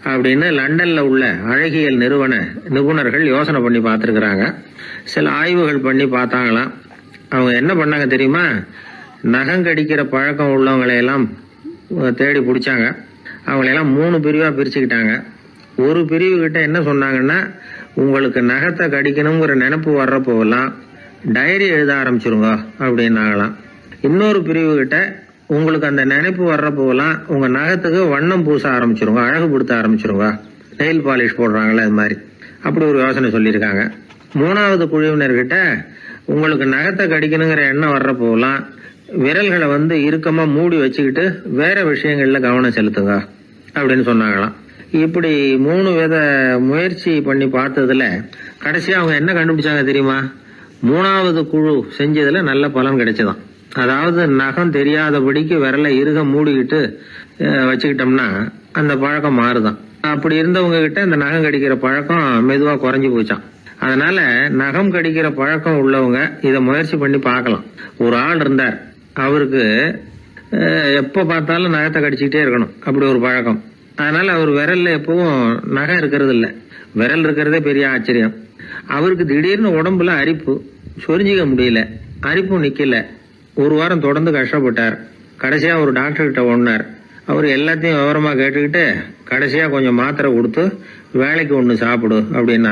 அப்படின்னு லண்டன்ல உள்ள அழகியல் நிறுவன நிபுணர்கள் யோசனை பண்ணி பார்த்துருக்குறாங்க. சில ஆய்வுகள் பண்ணி பார்த்தாங்களாம். அவங்க என்ன பண்ணாங்க தெரியுமா? நகம் கடிக்கிற பழக்கம் உள்ளவங்களையெல்லாம் தேடி பிடிச்சாங்க. அவங்களையெல்லாம் 3 பிரிவா பிரிச்சுக்கிட்டாங்க. ஒரு பிரிவு கிட்ட என்ன சொன்னாங்கன்னா, உங்களுக்கு நகத்தை கடிக்கணுங்கிற நினைப்பு வர்றப்போவெல்லாம் டைரி எழுத ஆரம்பிச்சிருங்க அப்படின்னாங்களாம். இன்னொரு பிரிவு கிட்ட, உங்களுக்கு அந்த நினைப்பு வர்றப்போவெல்லாம் உங்க நகத்துக்கு வண்ணம் பூச ஆரம்பிச்சிருங்க, அழகுபடுத்த ஆரம்பிச்சிருங்க, நெயில் பாலிஷ் போடுறாங்களே அது மாதிரி. அப்படி ஒரு யோசனை சொல்லியிருக்காங்க. 3வது குழுவினர்கிட்ட, உங்களுக்கு நகத்தை கடிக்கணுங்கிற எண்ணம் வர்றப்போவெல்லாம் விரல்களை இறுக்கமா மூடி வச்சுக்கிட்டு வேற விஷயங்கள்ல கவனம் செலுத்துங்க அப்படின்னு சொன்னாங்களாம். இப்படி 3 வித முயற்சி பண்ணி பார்த்ததுல கடைசியா அவங்க என்ன கண்டுபிடிச்சாங்க தெரியுமா? 3வது குழு செஞ்சதுல நல்ல பலன் கிடைச்சதாம். அதாவது நகம் தெரியாதபடிக்கு விரலை இறுக மூடிக்கிட்டு வச்சுக்கிட்டோம்னா அந்த பழக்கம் மாறுதான். அப்படி இருந்தவங்க கிட்ட இந்த நகம் கடிக்கிற பழக்கம் மெதுவா குறைஞ்சு போச்சான். அதனால நகம் கடிக்கிற பழக்கம் உள்ளவங்க இதை முயற்சி பண்ணி பார்க்கலாம். ஒரு ஆள் இருந்தார், அவருக்கு எப்ப பார்த்தாலும் நகத்தை கடிச்சுக்கிட்டே இருக்கணும், அப்படி ஒரு பழக்கம். அதனால அவர் விரல்ல எப்பவும் நகம் இருக்கிறது இல்ல, விரல் இருக்கிறதே பெரிய ஆச்சரியம். அவருக்கு திடீர்னு உடம்புல அரிப்பு, சொரிஞ்சிக்க முடியல, அரிப்பும் நிக்கல. 1 வாரம் தொடர்ந்து கஷ்டப்பட்டார். கடைசியா ஒரு டாக்டர் கிட்ட ஓடினார். அவர் எல்லாத்தையும் விவரமா கேட்டுக்கிட்டு கடைசியா கொஞ்சம் மாத்திரை கொடுத்து வேலைக்கு ஒண்ணு சாப்பிடு அப்படின்னா